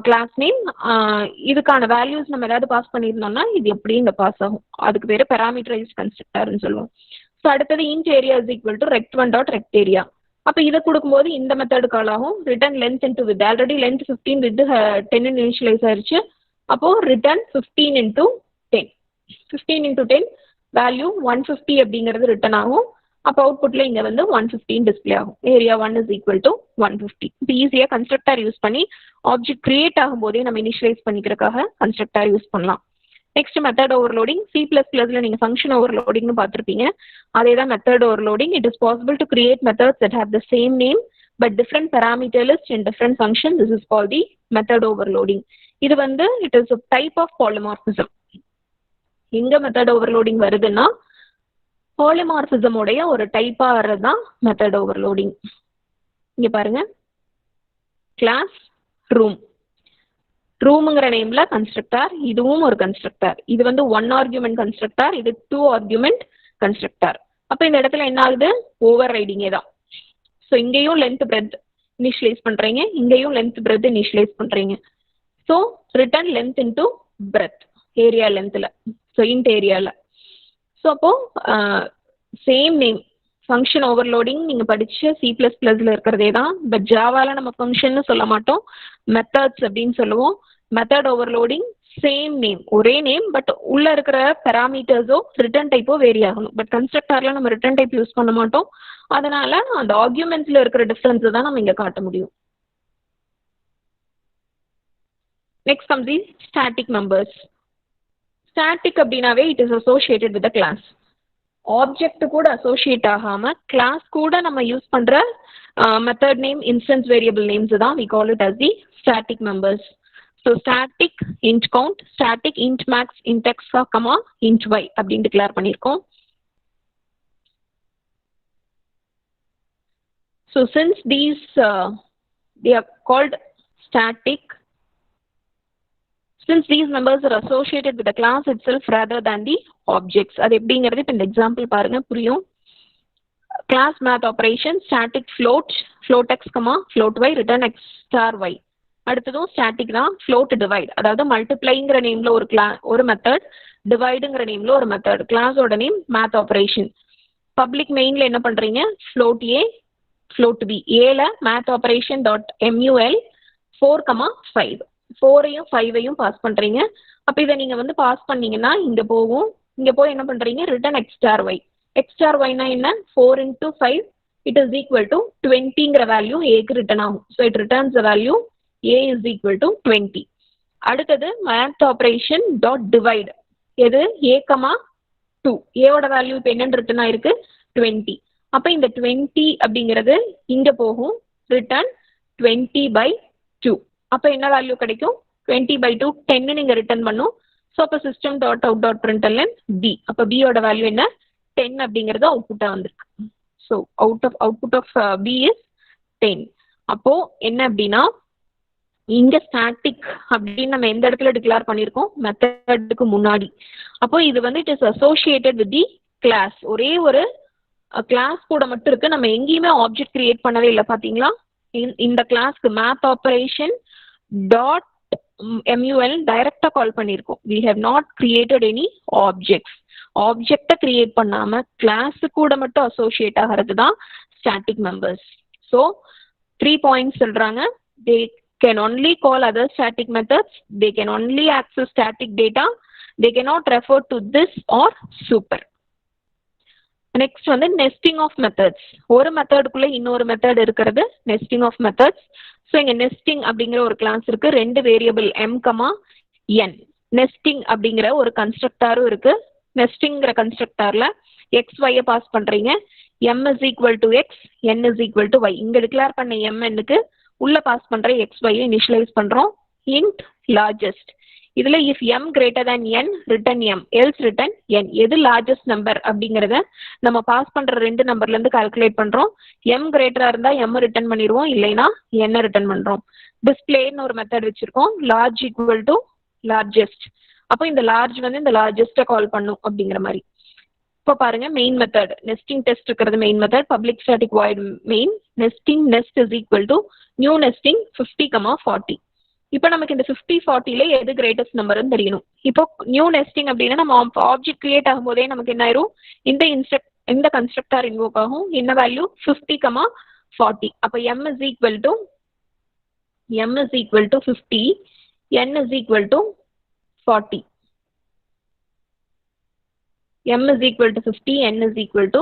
class name. இதுக்கான வேல்யூஸ் நம்ம ஏதாவது பாஸ் பண்ணியிருந்தோம்னா இது எப்படி இங்க பாஸ் ஆகும். அதுக்கு பேரு பேராமீட்டரைஸ்ட் கன்ஸ்ட்ரக்டர்னு சொல்லுவோம். ஸோ அடுத்தது int area is equal to rect1.rect area. அப்போ இதை கொடுக்கும்போது இந்த மெத்தட் கால் ஆகும். Return length into width. Already length 15 width 10 initialise ஆயிருச்சு. அப்போ ரிட்டர்ன் 15 இன்டூ 10. 15 இன்டூ 10 வேல்யூ 150 அப்படிங்கிறது ரிட்டர்ன் ஆகும். அப்போ அவுட்புட்ல இங்க வந்து 115 டிஸ்பிளே ஆகும். Area 1 is equal to 150. இப்போ ஈஸியா கன்ஸ்ட்ரக்டர் யூஸ் பண்ணி ஆப்ஜெக்ட் கிரியேட் ஆகும் போதே நம்ம இனிஷியலைஸ் பண்ணிக்கிறதுக்காக கன்ஸ்ட்ரக்டர் யூஸ் பண்ணலாம். Next method overloading. C++ல நீங்க ஃபங்க்ஷன் ஓவர்லோடிங்னு பார்த்துருப்பீங்க. அதே தான் method overloading. It is possible to create methods that have the same name but different parameter list in different function. This is called the method overloading. இது வந்து it is a type of polymorphism. எங்க method overloading வருதுன்னா polymorphism உடைய ஒரு டைப்பா வர்றதுதான் method overloading. இங்க பாருங்க, கிளாஸ் ரூம். ரூம்ங்கிற நேம்ல கன்ஸ்ட்ரக்டர், இதுவும் ஒரு கன்ஸ்ட்ரக்டர். இது வந்து 1 ஆர்குமெண்ட் கன்ஸ்ட்ரக்டர், இது 2 ஆர்குமெண்ட் கன்ஸ்ட்ரக்டர். அப்ப இந்த இடத்துல என்ன ஆகுது, ஓவர் ரைடிங்கே தான். ஸோ இங்கேயும் லென்த் பிரெத் இனிஷியலைஸ் பண்றீங்க, இங்கேயும் லென்த் பிரெத் இனிஷியலைஸ் பண்றீங்க. So return length into breadth area லென்த்ல, ஸோ இன்ட் ஏரியால. ஸோ அப்போ சேம் நேம். ஃபங்க்ஷன் ஓவர்லோடிங் நீங்க படிச்ச C++ல இருக்கிறதே தான். பட் ஜாவால நம்ம ஃபங்க்ஷன் சொல்ல மாட்டோம், மெத்தட்ஸ் அப்படின்னு சொல்லுவோம். மெத்தட் ஓவர்லோடிங் சேம் நேம், ஒரே நேம், பட் உள்ள இருக்கிற பேராமீட்டர்ஸோ ரிட்டர்ன் டைப்போ வேரி ஆகணும். பட் கன்ஸ்ட்ரக்டர்ல நம்ம ரிட்டர்ன் டைப் யூஸ் பண்ண மாட்டோம். அதனால அந்த ஆர்குமெண்ட்ஸ்ல இருக்கிற டிஃபரன்ஸ் தான் நம்ம இங்க காட்ட முடியும். Next comes the static members. static அப்படினாவே it is associated with the class. Object கூட அசோசியேட் ஆகாம கிளாஸ் கூட நம்ம யூஸ் பண்ற method name, instance variable names தான் we call it as the static members. So static int count, static int max, int x, int y அப்படின்னு declare பண்ணியிருக்கோம். So since these they are called static, since these members are associated with the class itself rather than the objects. அது எப்படிங்கிறது இப்போ இந்த example பாருங்க புரியும். Class math operation static float, float x, float y, return x star y. அடுத்ததும் static தான். float divide, அதாவது மல்டிப்ளைங்கிற நேம்ல ஒரு மெத்தட், டிவைடுங்கிற நேம்ல ஒரு மெத்தட். கிளாஸோட நேம் மேத் ஆப்ரேஷன். பப்ளிக் மெயின்ல என்ன பண்றீங்க, float a, float b. ஏல மேத் ஆப்ரேஷன் டாட் mul 4,5, 4ஐயும் 5ஐயும் பாஸ் பண்றீங்க. அப்ப இதை நீங்க வந்து பாஸ் பண்ணீங்கன்னா இங்க போகும். இங்க போய் என்ன பண்றீங்க, return x star y. x star yனா என்ன, 4 into 5 it is equal to 20ங்கிற வேல்யூ ஏக்கு ரிட்டர்ன் ஆகும். So it returns the value a is equal to 20. அடுத்தது மேத் ஆப்ரேஷன் டாட் டிவைட். எது, a, 2. ஏவோட வேல்யூ இப்போ என்னன்னு ரிட்டர்ன் ஆயிருக்கு, 20. அப்ப இந்த 20 அப்படிங்கிறது இங்க போகும், ரிட்டர்ன் 20/2. அப்ப என்ன வேல்யூ கிடைக்கும், 20/2, 10 நீங்க ரிட்டர்ன் பண்ணும். ஸோ அப்போ system dot out dot println b. அப்போ b யோட வேல்யூ என்ன, 10 அப்படிங்கிறது அவுட்புட்டா வந்திருக்கு. So output of b is 10. அப்போ என்ன அப்படின்னா இங்க ஸ்டாட்டிக் அப்படின்னு நம்ம எந்த இடத்துல டிக்ளேர் பண்ணியிருக்கோம், மெத்தடுக்கு முன்னாடி. அப்போ இது வந்து it is associated with the class. ஒரே ஒரு கிளாஸ் கூட மட்டும் இருக்கு, நம்ம எங்கேயுமே ஆப்ஜெக்ட் கிரியேட் பண்ணவே இல்லை. பாத்தீங்களா, இந்த கிளாஸ்க்கு மேத் ஆப்ரேஷன் டாட் mul டைரக்டா கால் பண்ணியிருக்கோம். we have not created any objects. ஆப்ஜெக்டை கிரியேட் பண்ணாம கிளாஸ் கூட மட்டும் அசோசியேட் ஆகிறது தான் ஸ்டாட்டிக் மெம்பர்ஸ். ஸோ 3 பாயிண்ட்ஸ் சொல்றாங்க. they can only call other static methods, they can only access static data, they cannot refer to this or super. Next வந்து nesting of methods. ஒரு மெத்தடுக்குள்ள இன்னொரு method இருக்கிறது nesting of methods. So இங்க nesting அப்படிங்கிற ஒரு class இருக்கு, 2 variable m, n. Nesting அப்படிங்கிற ஒரு கன்ஸ்ட்ரக்டரும் இருக்கு. நெஸ்டிங்கிற கன்ஸ்ட்ரக்டர்ல x, y பாஸ் பண்றீங்க, m is equal to x, n is equal to y. இங்க டிக்ளேர் பண்ண mnக்கு உள்ள பாஸ் பண்ற xy இனிஷியலைஸ் பண்றோம். int largest. இதுல if m greater than n return m, else return n. எது largest number அப்படிங்கறத நம்ம பாஸ் பண்ற ரெண்டு நம்பர்ல இருந்து கால்குலேட் பண்றோம். m greater இருந்தா m ரிட்டர்ன் பண்ணிடுவோம், இல்லைனா n ரிட்டர்ன் பண்றோம். டிஸ்பிளேன்னு ஒரு மெத்தட் வச்சிருக்கோம், large equal to largest. அப்போ இந்த large வந்து இந்த largest கால் பண்ணும் அப்படிங்கிற மாதிரி. இப்போ பாருங்க மெயின் மெத்தட், நெஸ்டிங் டெஸ்ட் இருக்கிறது main method, public static void main, nesting nest is equal to new nesting 50,40. இப்போ நமக்கு இந்த 50-40ல எது கிரேட்டஸ்ட் நம்பர்னு தெரியணும். இப்போ நியூ நெஸ்டிங் அப்படின்னா நம்ம ஆப்ஜெக்ட் கிரியேட் ஆகும்போதே நமக்கு என்ன ஆயிரும், இந்த கன்ஸ்ட்ரக்டர் இன்வோக் ஆகும். என்ன வேல்யூ 50,40. அப்போ m is equal to 50, n is equal to 40. m is equal to 50, n is equal to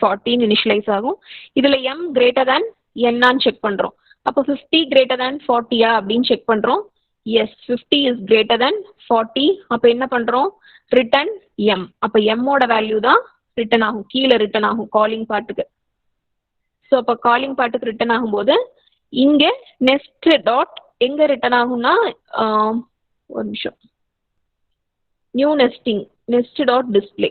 40 initialise ஆகும். இதுல m greater than n ஆன்னு செக் பண்றோம். அப்போ 50 greater than 40 அப்படின்னு செக் பண்றோம். Yes, 50 is greater than 40. அப்போ என்ன பண்றோம், ரிட்டர்ன் m. அப்போ m ஓட வேல்யூ தான் ரிட்டர்ன் ஆகும், கீழே ரிட்டர்ன் ஆகும் காலிங் பார்ட்டுக்கு. ஸோ அப்போ காலிங் பார்ட்டுக்கு ரிட்டர்ன் ஆகும்போது இங்க நெக்ஸ்ட் டாட் எங்க ரிட்டர்ன் ஆகும்னா, ஒரு நிமிஷம், new nesting next dot display.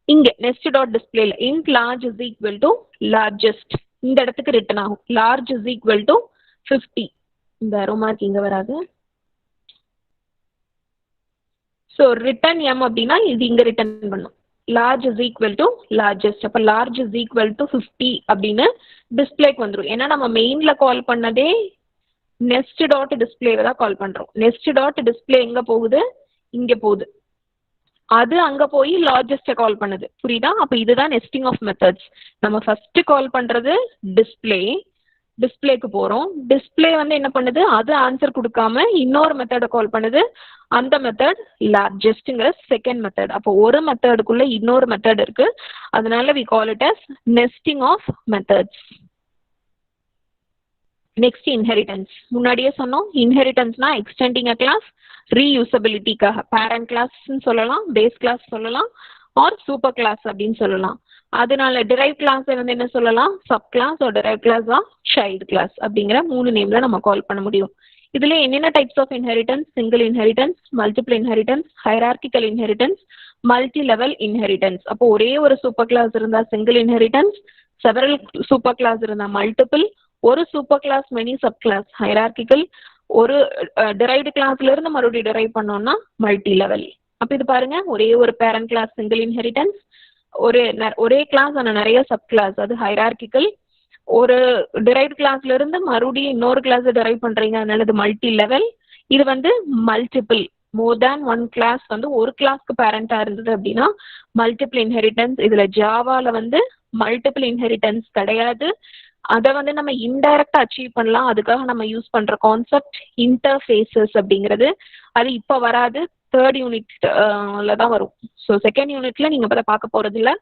இங்க நெக்ஸ்ட் டாட் டிஸ்பிளேல int large is equal to largest இந்த இடத்துக்கு ரிட்டர்ன் ஆகும். large is equal to 50. இந்த arrow mark இங்க வராது. ஸோ ரிட்டர்ன் m அப்படின்னா இது இங்க ரிட்டர்ன் பண்ணும். large is equal to largest. அப்ப large is equal to 50 அப்படின்னு டிஸ்பிளேக்கு வந்துடும். ஏன்னா நம்ம மெயின்ல கால் பண்ணதே நெக்ஸ்ட் டாட் டிஸ்பிளேவை தான் கால் பண்றோம். நெக்ஸ்ட் டாட் டிஸ்பிளே எங்க போகுது, இங்க போகுது. அது அங்க போய் லார்ஜஸ்ட கால் பண்ணுது, புரியுதா? அப்ப இதுதான் நெஸ்டிங் ஆஃப் மெத்தட்ஸ். நம்ம ஃபர்ஸ்ட் கால் பண்றது டிஸ்பிளேக்கு போறோம். டிஸ்பிளே வந்து என்ன பண்ணுது, அது ஆன்சர் கொடுக்காம இன்னொரு மெத்தட கால் பண்ணுது. அந்த மெத்தட் லார்ஜஸ்ட்ங்கிற செகண்ட் மெத்தட். அப்போ ஒரு மெத்தடுக்குள்ள இன்னொரு மெத்தட் இருக்கு, அதனால we call it as nesting of methods. Next inheritance. முன்னாடியே சொன்னோம், இன்ஹெரிட்டன்ஸ்னா எக்ஸ்டெண்டிங் அ கிளாஸ், ரீயூசபிலிட்டிக்காக பேரண்ட் கிளாஸ்ன்னு சொல்லலாம், பேஸ் கிளாஸ் சொல்லலாம், ஆர் சூப்பர் கிளாஸ் அப்படின்னு சொல்லலாம். அதனால டிரைவ் கிளாஸ் வந்து என்ன சொல்லலாம், sub class or derive class or child class அப்படிங்கிற 3 நேம்ல நம்ம கால் பண்ண முடியும். இதுல என்னென்ன types of inheritance, single inheritance, multiple inheritance, hierarchical inheritance, multi level inheritance. அப்போ ஒரே ஒரு சூப்பர் கிளாஸ் இருந்தா single inheritance, several super class இருந்தா மல்டிபிள், ஒரு super class many sub class hierarchical, ஒரு டிரைவ்டு கிளாஸ்ல இருந்து மறுபடியும் டிரைவ் பண்ணோம்னா மல்டி லெவல். அப்ப இது பாருங்க, ஒரே ஒரு பேரண்ட் கிளாஸ் சிங்கிள் இன்ஹெரிட்டன்ஸ், ஒரே கிளாஸ் ஆனா நிறைய சப் கிளாஸ் அது ஹைரார்கிக்கல், ஒரு டிரைவ்டு கிளாஸ்ல இருந்து மறுபடியும் இன்னொரு கிளாஸ் டிரைவ் பண்றீங்க அதனால இது மல்டி லெவல். இது வந்து மல்டிபிள், மோர் தேன் ஒன் கிளாஸ் வந்து ஒரு கிளாஸ்க்கு பேரண்டா இருந்தது அப்படின்னா மல்டிபிள் இன்ஹெரிட்டன்ஸ். இதுல ஜாவால வந்து மல்டிபிள் இன்ஹெரிட்டன்ஸ் கிடையாது. அதை வந்து நம்ம இன்டைரக்டா அச்சீவ் பண்ணலாம். அதுக்காக நம்ம யூஸ் பண்ற கான்செப்ட் இன்டர்ஃபேசஸ் அப்படிங்கிறது. அது இப்ப வராது, தேர்ட் யூனிட்ல தான் வரும். ஸோ செகண்ட் யூனிட்ல நீங்க அதை பார்க்க போறது இல்லை.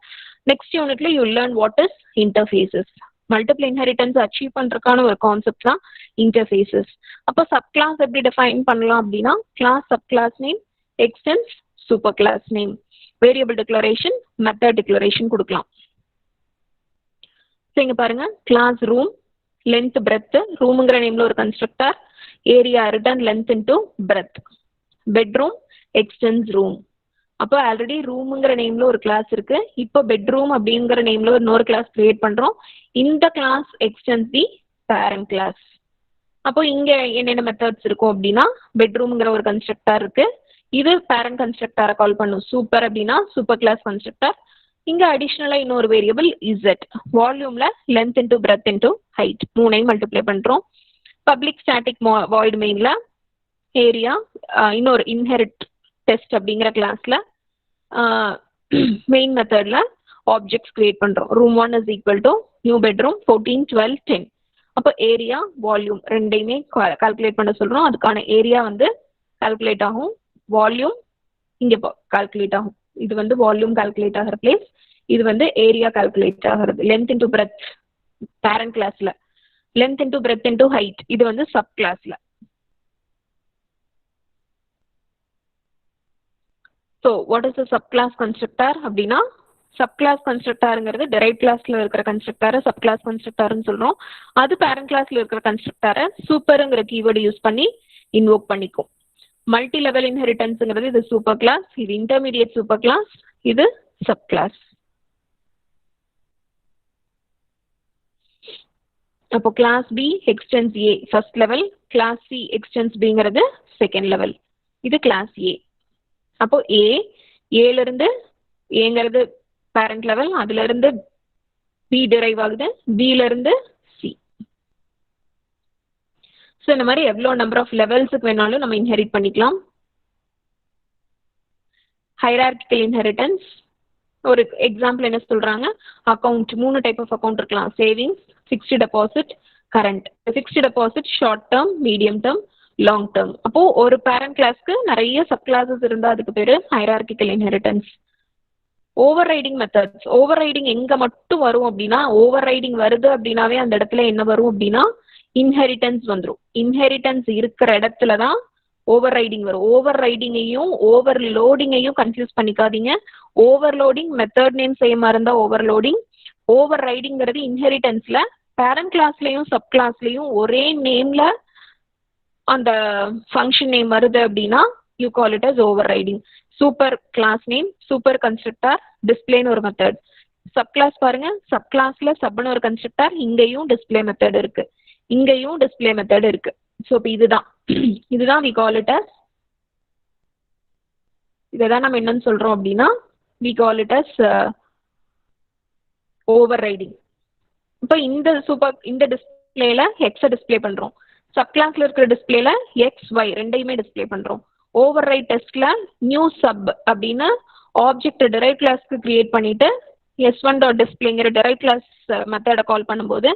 நெக்ஸ்ட் யூனிட்ல you learn what is interfaces. Multiple inheritance achieve பண்றதுக்கான ஒரு கான்செப்ட் தான் இன்டர்ஃபேசஸ். அப்போ சப் கிளாஸ் எப்படி டிஃபைன் பண்ணலாம் அப்படின்னா, class, sub class name, extends, super class name, variable declaration, method declaration கொடுக்கலாம். இங்க பாருங்க, கிளாஸ் ரூம், லென்த் பிரெத், ரூம்ங்கிற நேம்ல ஒரு constructor, area return length into breadth, bedroom extends room. அப்போ ஆல்ரெடி ரூம்ங்கிற நேம்ல ஒரு கிளாஸ் இருக்கு, இப்போ பெட்ரூம் அப்படிங்கிற நேம்ல இன்னொரு கிளாஸ் கிரியேட் பண்றோம். இந்த class extends the parent class. அப்போ இங்க என்னென்ன மெத்தட்ஸ் இருக்கும் அப்படின்னா, பெட்ரூம்ங்கிற ஒரு கன்ஸ்ட்ரக்டர் இருக்கு, இது பேரண்ட் கன்ஸ்ட்ரக்டரை கால் பண்ணும். சூப்பர் அப்படின்னா சூப்பர் கிளாஸ் கன்ஸ்ட்ரக்டர். இங்க அடிஷனலா இன்னொரு வேரியபிள் இசட், வால்யூம்ல length into breadth into height 3ஐயும் மல்டிப்ளை பண்றோம். பப்ளிக் ஸ்டாட்டிக் வாய்ட் மெயின்ல ஏரியா, இன்னொரு இன்ஹெரிட் டெஸ்ட் அப்படிங்கிற கிளாஸ்ல மெயின் மெத்தட்ல ஆப்ஜெக்ட்ஸ் கிரியேட் பண்றோம். Room 1 is equal to new bedroom 14, 12, 10. அப்போ ஏரியா வால்யூம் ரெண்டையுமே கால்குலேட் பண்ண சொல்றோம். அதுக்கான ஏரியா வந்து கால்குலேட் ஆகும், வால்யூம் இங்க கால்குலேட் ஆகும். இது வந்து வால்யூம் கால்குலேட் ஆகிற பிளேஸ், இது வந்து ஏரியா கால்குலேட் ஆகிறது. லென்த் இன்டு பிரெத் பேரண்ட் கிளாஸ்ல, length into breadth into height இது வந்து சப் கிளாஸ்ல. So what is the sub class constructor அப்படின்னா, சப் கிளாஸ் கன்ஸ்ட்ரக்டாருங்கிறது டெரைவ்ட் கிளாஸ்ல இருக்கிற கன்ஸ்ட்ரக்டாரை சப் கிளாஸ் கன்ஸ்ட்ரக்டார்னு சொல்றோம். அது பேரண்ட் கிளாஸ்ல இருக்கிற கன்ஸ்ட்ரக்டாரை சூப்பருங்கிற கீவேர்டு யூஸ் பண்ணி இன்வோக் பண்ணிக்கும். மல்டி லெவல் இன்ஹெரிட்டன்ஸ்ங்கிறது இது சூப்பர் கிளாஸ், இது இன்டர்மீடியட் சூப்பர் கிளாஸ், இது சப் கிளாஸ். அப்போ class B extends A first level, class C extends பிங்கிறது செகண்ட் லெவல். இது கிளாஸ் ஏ. அப்போ ஏல இருந்து ஏங்கிறது பேரண்ட் லெவல், அதுல இருந்து பி டிரைவ் ஆகுது, பில இருந்து சி. ஸோ இந்த மாதிரி எவ்வளோ நம்பர் ஆஃப் லெவல்ஸுக்கு வேணாலும் நம்ம இன்ஹெரிட் பண்ணிக்கலாம். ஹைரார்கிக்கல் இன்ஹெரிட்டன்ஸ் ஒரு எக்ஸாம்பிள் என்ன சொல்றாங்க, அக்கௌண்ட் 3 டைப் ஆஃப் அக்கௌண்ட் இருக்கலாம். Savings, fixed deposit, current. Fixed deposit short term, medium term, long term. அப்போ ஒரு பேரண்ட் கிளாஸ்க்கு நிறைய சப் கிளாஸஸ் இருந்தா அதுக்கு பேரு hierarchical inheritance. Overriding methods. Overriding எங்க மட்டும் வரும் அப்படின்னா, ஓவர் ரைடிங் வருது அப்படின்னாவே அந்த இடத்துல என்ன வரும் அப்படின்னா இன்ஹெரிட்டன்ஸ் வந்துடும். இன்ஹெரிட்டன்ஸ் இருக்கிற இடத்துல தான் ஓவர் ரைடிங் வரும். ஓவர் ரைடிங்கையும் ஓவர் லோடிங்கையும் கன்ஃபியூஸ் பண்ணிக்காதீங்க. ஓவர்லோடிங் மெத்தட் நேம் சேமா இருந்தா ஓவர்லோடிங். ஓவர் ரைடிங்கிறது இன்ஹெரிட்டன்ஸ்ல பேரண்ட் கிளாஸ்லயும் சப் கிளாஸ்லயும் ஒரே நேம்ல அந்த ஃபங்க்ஷன் நேம் வருது அப்படின்னா you call it as overriding. Super class name, super constructor, டிஸ்பிளேன்னு ஒரு மெத்தட். சப் கிளாஸ் பாருங்க, சப் கிளாஸ்ல சப்னு ஒரு கன்ஸ்ட்ரக்டர், இங்கேயும் டிஸ்பிளே மெத்தட் இருக்கு, இங்கேயும் டிஸ்பிளே மெத்தட் இருக்கு. ஸோ இப்போ இதுதான் we call it as, இதான் நம்ம என்னன்னு சொல்றோம் அப்படின்னா we call it as overriding. இப்போ இந்த டிஸ்பிளேல எக்ஸை டிஸ்பிளே பண்றோம், சப் கிளாஸ்ல இருக்கிற டிஸ்பிளேல எக்ஸ் ஒய் ரெண்டையுமே டிஸ்பிளே பண்றோம். ஓவர் ரைட் டெஸ்ட்ல நியூ சப் அப்படின்னு ஆப்ஜெக்ட் டெரைவ் கிளாஸ்க்கு கிரியேட் பண்ணிட்டு s1.displayங்கிற டெரைவ் கிளாஸ் மெத்தடை கால் பண்ணும்போது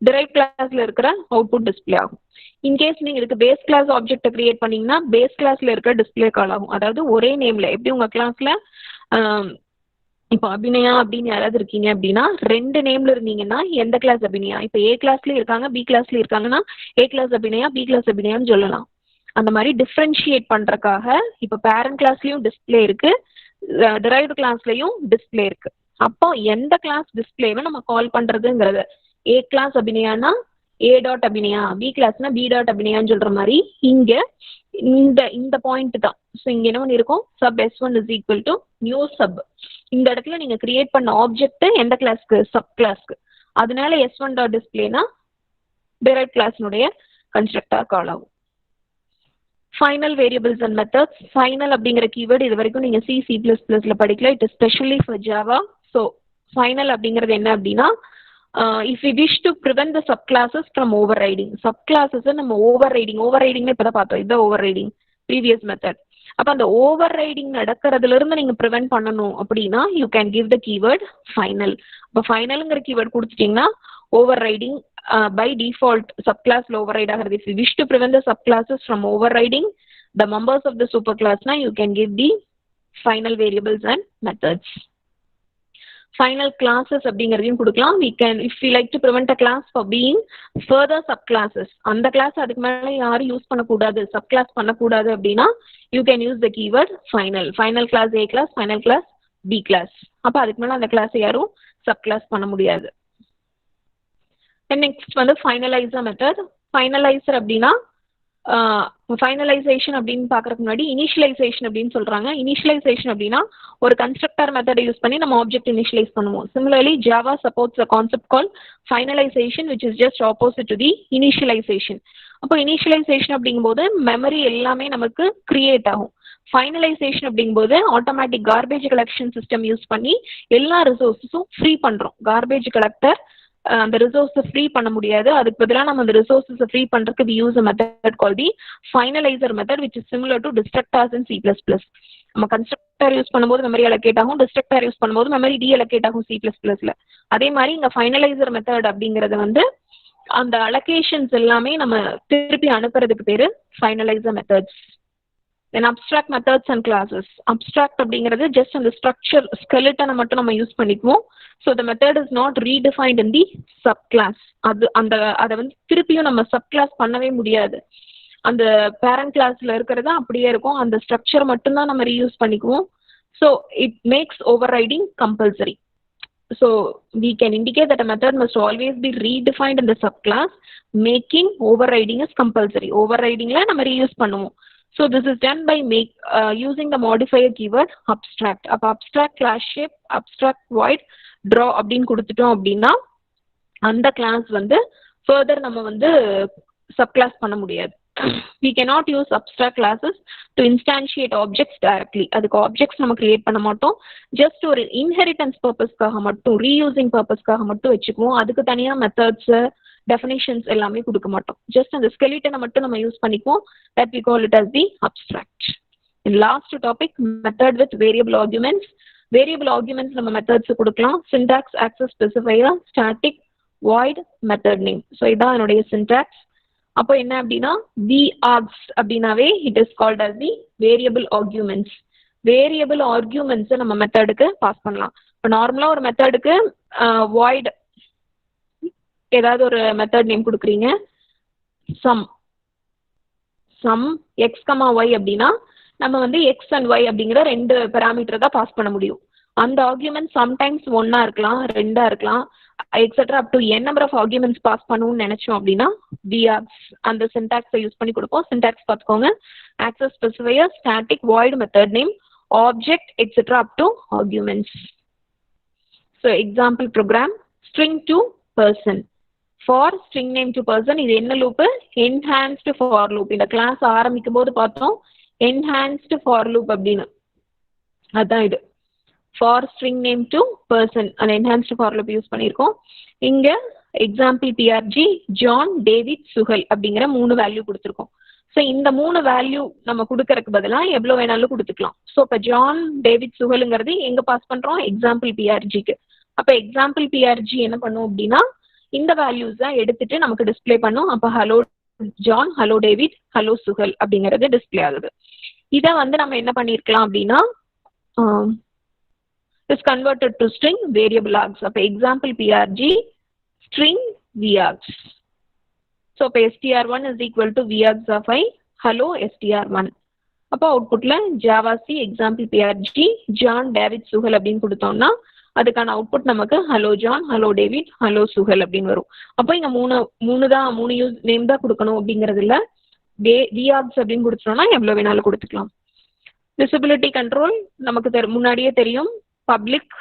டெரைவ் கிளாஸ்ல இருக்கிற அவுட்புட் டிஸ்பிளே ஆகும். இன்கேஸ் நீங்க இதுக்கு பேஸ் கிளாஸ் ஆப்ஜெக்டை கிரியேட் பண்ணீங்கன்னா பேஸ் கிளாஸ்ல இருக்கிற டிஸ்பிளே கால் ஆகும். அதாவது ஒரே நேம்ல, எப்படி உங்க கிளாஸ்ல இப்போ அபிநயா அப்படின்னு யாராவது இருக்கீங்க அப்படின்னா 2 நேம்ல இருந்தீங்கன்னா எந்த கிளாஸ் அபிநயா, இப்போ ஏ கிளாஸ்ல இருக்காங்க பி கிளாஸ்ல இருக்காங்கன்னா A class Abhinaya B class அபிநயான்னு சொல்லலாம். அந்த மாதிரி டிஃப்ரென்ஷியேட் பண்றதுக்காக இப்போ பேரண்ட் கிளாஸ்லயும் டிஸ்பிளே இருக்கு, டிரைவ்டு கிளாஸ்லயும் டிஸ்பிளே இருக்கு. அப்போ எந்த கிளாஸ் டிஸ்பிளேவை நம்ம கால் பண்றதுங்கிறது, ஏ கிளாஸ் அபிநயானா ஏ டாட் அபிநயா, பி கிளாஸ்னா பி டாட் அபிநயான்னு சொல்ற மாதிரி இங்க இந்த பாயிண்ட் தான். ஸோ இங்க என்ன பண்ணிருக்கோம், sub s1 is equal to new sub. இந்த இடத்துல நீங்க கிரியேட் பண்ண ஆப்ஜெக்ட் எந்த கிளாஸ்க்கு, சப் கிளாஸ்க்கு. அதனால s1 டாட் டிஸ்பிளேனா டிரைவ் கிளாஸ்னுடைய கன்ஸ்ட்ரக்டர் கால் ஆகும். Final variables and methods. Final அப்படிங்கிற கீவேர்டு இது வரைக்கும் நீங்க C++ல படிக்கல, it is specially for Java. So final அப்படிங்கிறது என்ன அப்படின்னா, if we wish to prevent the subclasses from overriding, subclasses நம்ம overriding இப்பதான் பார்த்தோம், இது overriding previous method. அப்ப அந்த overriding நடக்கிறதுல இருந்து நீங்க prevent பண்ணணும் அப்படின்னா you can give the keyword final. அப்ப finalங்கிற keyword கொடுத்துட்டீங்கன்னா overriding by default subclassல override ஆகிறது. If you wish to prevent the subclasses from overriding the members of the superclass, you can give the final variables and methods. Final classes அப்படிங்கிறதையும் கொடுக்கலாம். We can, if we like to prevent a class for being further subclasses, அந்த class அதுக்கு மேலே யாரும் use பண்ணக்கூடாது, subclass பண்ணக்கூடாது அப்படின்னா you can use the keyword final. Final class A class, final class B class. அப்போ அதுக்கு மேலே அந்த கிளாஸ் யாரும் சப்கிளாஸ் பண்ண முடியாது. நெக்ஸ்ட் வந்து ஃபைனலைசர் மெத்தட். ஃபைனலைசர் அப்படின்னா ஃபைனலைசேஷன் அப்படின்னு பார்க்கறதுக்கு முன்னாடி இனிஷியலைசேஷன் அப்படின்னு சொல்றாங்க. இனிஷியலைசேஷன் அப்படின்னா ஒரு கன்ஸ்ட்ரக்டர் மெத்தடை யூஸ் பண்ணி நம்ம ஆப்ஜெக்ட் இனிஷியலைஸ் பண்ணுவோம். Similarly Java supports a concept called finalization which is just opposite to the initialization. அப்போ இனிஷியலைசேஷன் அப்படிங்கும்போது மெமரி எல்லாமே நமக்கு கிரியேட் ஆகும். ஃபைனலைசேஷன் அப்படிங்கும்போது automatic garbage collection system use பண்ணி எல்லா ரிசோர்ஸஸும் ஃப்ரீ பண்றோம். கார்பேஜ் கலெக்டர் அந்த ரிசோர்ஸை ஃப்ரீ பண்ண முடியாது, அதுக்கு பதிலாக நம்ம அந்த ரிசோர்ஸை ஃப்ரீ பண்றதுக்கு we use a method called the finalizer method which is similar to destructors in C++. நம்ம கன்ஸ்ட்ரக்டர் யூஸ் பண்ணும்போது மெமரி அலோகேட் ஆகும், டிஸ்ட்ரக்டர் யூஸ் பண்ணும்போது மெமரி டீஅலோகேட் ஆகும் C++ல. அதே மாதிரி இங்க ஃபைனலைசர் மெத்தட் அப்படிங்கிறது வந்து அந்த அலோகேஷன்ஸ் எல்லாமே நம்ம திருப்பி அனுப்புறதுக்கு பேரு ஃபைனலைசர் methods. Then abstract methods and classes. Abstract அப்படிங்கிறது just அந்த structure skeleton மட்டும் நம்ம யூஸ் பண்ணிக்குவோம். So the method is not redefined in the subclass. அதை வந்து திருப்பியும் நம்ம subclass பண்ணவே முடியாது. அந்த பேரண்ட் கிளாஸ்ல இருக்கிறது அப்படியே இருக்கும், அந்த ஸ்ட்ரக்சர் மட்டும்தான் நம்ம ரீயூஸ் பண்ணிக்குவோம். So it makes overriding compulsory. So we can indicate that a method must always be redefined in the subclass, making overriding is compulsory. Overriding la நம்ம reuse பண்ணுவோம். So this is done by using the modifier keyword abstract. அப்ப abstract class shape, abstract void draw அப்படின்னு கொடுத்துட்டோம் அப்படின்னா அந்த class வந்து further நம்ம வந்து subclass பண்ண முடியாது. We cannot use abstract classes to instantiate objects directly. அதுக்கு objects நம்ம create பண்ண மாட்டோம். Just ஒரு inheritance purposeக்காக மட்டும், reusing purposeக்காக மட்டும் வச்சுக்குவோம். அதுக்கு தனியா methods, definitions எல்லாமே கொடுக்க மாட்டோம். Just அந்த skeleton மட்டும் நம்ம யூஸ் பண்ணிக்குவோம். That we call it as the abstract. In last topic, method with variable arguments. Variable arguments நம்ம methods கொடுக்கலாம். Syntax, access specifier, static, void, method name. So இதான் என்னுடைய syntax. அப்போ என்ன அப்படின்னா vargs அப்படின்னாவே it is called as the variable arguments. Variable ஆர்கியூமெண்ட்ஸை நம்ம மெத்தடுக்கு பாஸ் பண்ணலாம். இப்போ நார்மலாக ஒரு மெத்தடுக்கு void ஏதாவது ஒரு மெத்தட் நேம் கொடுக்குறீங்க, சம் எக்ஸ் கமா ஒய் அப்படின்னா நம்ம வந்து எக்ஸ் அண்ட் ஒய் அப்படிங்கிற ரெண்டு பேராமீட்டர் தான் பாஸ் பண்ண முடியும். அந்த ஆர்கியூமெண்ட் சம்டைம்ஸ் 1 இருக்கலாம், 2 இருக்கலாம், etcetera up to n number of arguments pass பண்ணணும்னு நினைச்சோம் அப்படின்னா vargs அந்த சின்டாக்ஸை யூஸ் பண்ணி கொடுப்போம். சின்டாக்ஸ் பார்த்துக்கோங்க. Access specifier, static, void, method name, object etcetera up to arguments. So example program string to person. For string name to person. இது என்ன லூப்பு? Enhanced for loop. இந்த கிளாஸ் ஆரம்பிக்கும் போது பார்த்தோம் என்ஹான்ஸ்டு ஃபார் லூப் அப்படின்னு. அதுதான் இது for string name to person அந்த என்ஹான்ஸ்டு ஃபார் லூப் யூஸ் பண்ணியிருக்கோம். இங்க example PRG John, David, Suhal அப்படிங்கிற 3 வேல்யூ கொடுத்துருக்கோம். ஸோ இந்த 3 வேல்யூ நம்ம கொடுக்கறதுக்கு பதிலாக எவ்வளோ வேணாலும் கொடுத்துக்கலாம். ஸோ இப்போ ஜான், டேவிட், சுஹலுங்கிறது எங்க பாஸ் பண்றோம்? எக்ஸாம்பிள் பிஆர்ஜிக்கு. அப்போ எக்ஸாம்பிள் பிஆர்ஜி என்ன பண்ணும் அப்படின்னா இந்த வேல்யூஸ் தான் எடுத்துட்டு நமக்கு டிஸ்பிளே பண்ணும். அப்போ hello John, hello David, hello Suhal அப்படிங்கிறது டிஸ்பிளே ஆகுது. இதை வந்து நம்ம என்ன பண்ணிருக்கலாம் அப்படின்னா is converted to string variable args. அப்போ example prg string vargs. So இப்போ str1 is equal to vargs of I hello str1. அப்போ அவுட்புட்ல java c example prg john, david, suhal அப்படின்னு கொடுத்தோம்னா அதுக்கான அவுட்புட் நமக்கு hello John, hello David, hello Suhal அப்படின்னு வரும். அப்போ இங்க மூணு யூஸ் நேம் தான் கொடுக்கணும் அப்படிங்கிறது இல்ல. vargs அப்படின்னு கொடுத்துட்டோம்னா எவ்வளவு வேணாலும் கொடுத்துக்கலாம். விசிபிலிட்டி கண்ட்ரோல் நமக்கு முன்னாடியே தெரியும். பப்ளிக்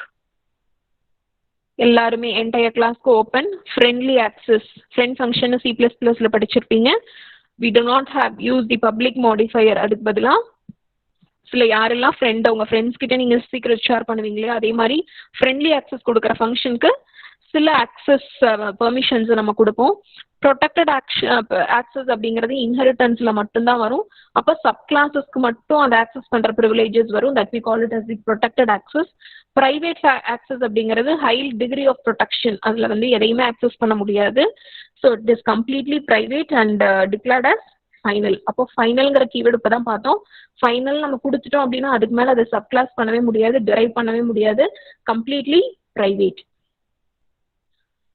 எல்லாருமே என்டையர் கிளாஸ்க்கு open. Friendly access friend function C++ல படிச்சிருப்பீங்க. we do not have use the public modifier. அதுக்கு பதிலா சில யாரெல்லாம் ஃப்ரெண்ட் உங்க ஃப்ரெண்ட்ஸ் கிட்ட நீங்க சீக்ரெட் ஷேர் பண்ணுவீங்களே அதே மாதிரி ஃப்ரெண்ட்லி ஆக்சஸ் கொடுக்குற ஃபங்க்ஷனுக்கு சில ஆக்சஸ் பெர்மிஷன்ஸ் நம்ம கொடுப்போம். ப்ரொடெக்டட் ஆக்சஸ் அப்படிங்கிறது இன்ஹெரிட்டன்ஸ்ல மட்டும்தான் வரும். அப்போ சப் கிளாஸஸ்க்கு மட்டும் அந்த ஆக்சஸ் பண்ற ப்ரிவிலேஜஸ் வரும். That we call it as the protected access. Private access அப்படிங்கிறது ஹை டிகிரி ஆஃப் ப்ரொடெக்ஷன். அதுல வந்து எதையுமே ஆக்சஸ் பண்ண முடியாது. So it is completely private and declared as final. அப்போ ஃபைனல்ங்கிற கீவேர்டு இப்பதான் பார்த்தோம். ஃபைனல் நம்ம கொடுத்துட்டோம் அப்படின்னா அதுக்கு மேல அதை சப் கிளாஸ் பண்ணவே முடியாது, டிரைவ் பண்ணவே முடியாது. Completely private.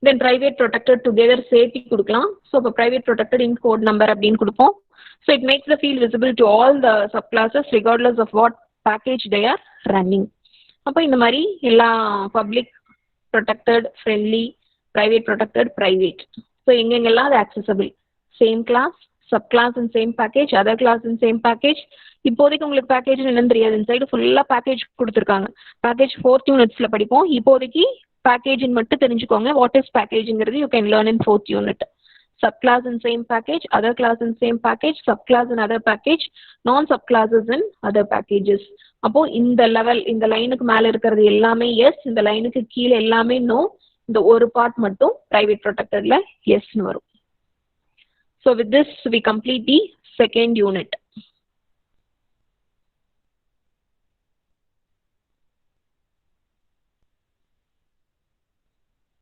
Then private protected together சேர்த்து கொடுக்கலாம். ஸோ இப்போ private protected in code number அப்படின்னு கொடுப்போம். So it makes the field visible to all the sub classes regardless of what package they are running. அப்போ இந்த மாதிரி எல்லா public protected, friendly, private protected, private. So எங்கெங்கெல்லாம் அது accessible. Same class, sub class in same package, other class in same package. இப்போதைக்கு உங்களுக்கு package என்னன்னு தெரியாது. இந்த சைடு ஃபுல்லா பேக்கேஜ் கொடுத்துருக்காங்க. பேக்கேஜ் 4th யூனிட்ஸ்ல படிப்போம். இப்போதைக்கு பேக்கேஜ் மட்டும் தெரிஞ்சுக்கோங்க. வாட் இஸ் பேக்கேஜ்ங்கிறது you can learn in 4th unit. Sub class in same package, other class in same package, sub class in other package, non sub classes in other packages. அப்போ இந்த level, இந்த லைனுக்கு மேல இருக்கிறது எல்லாமே எஸ், இந்த லைனுக்கு கீழே எல்லாமே நோ, இந்த ஒரு பார்ட் மட்டும் பிரைவேட் ப்ரொடெக்டட்ல எஸ்ன்னு வரும். So with this we complete the 2nd unit.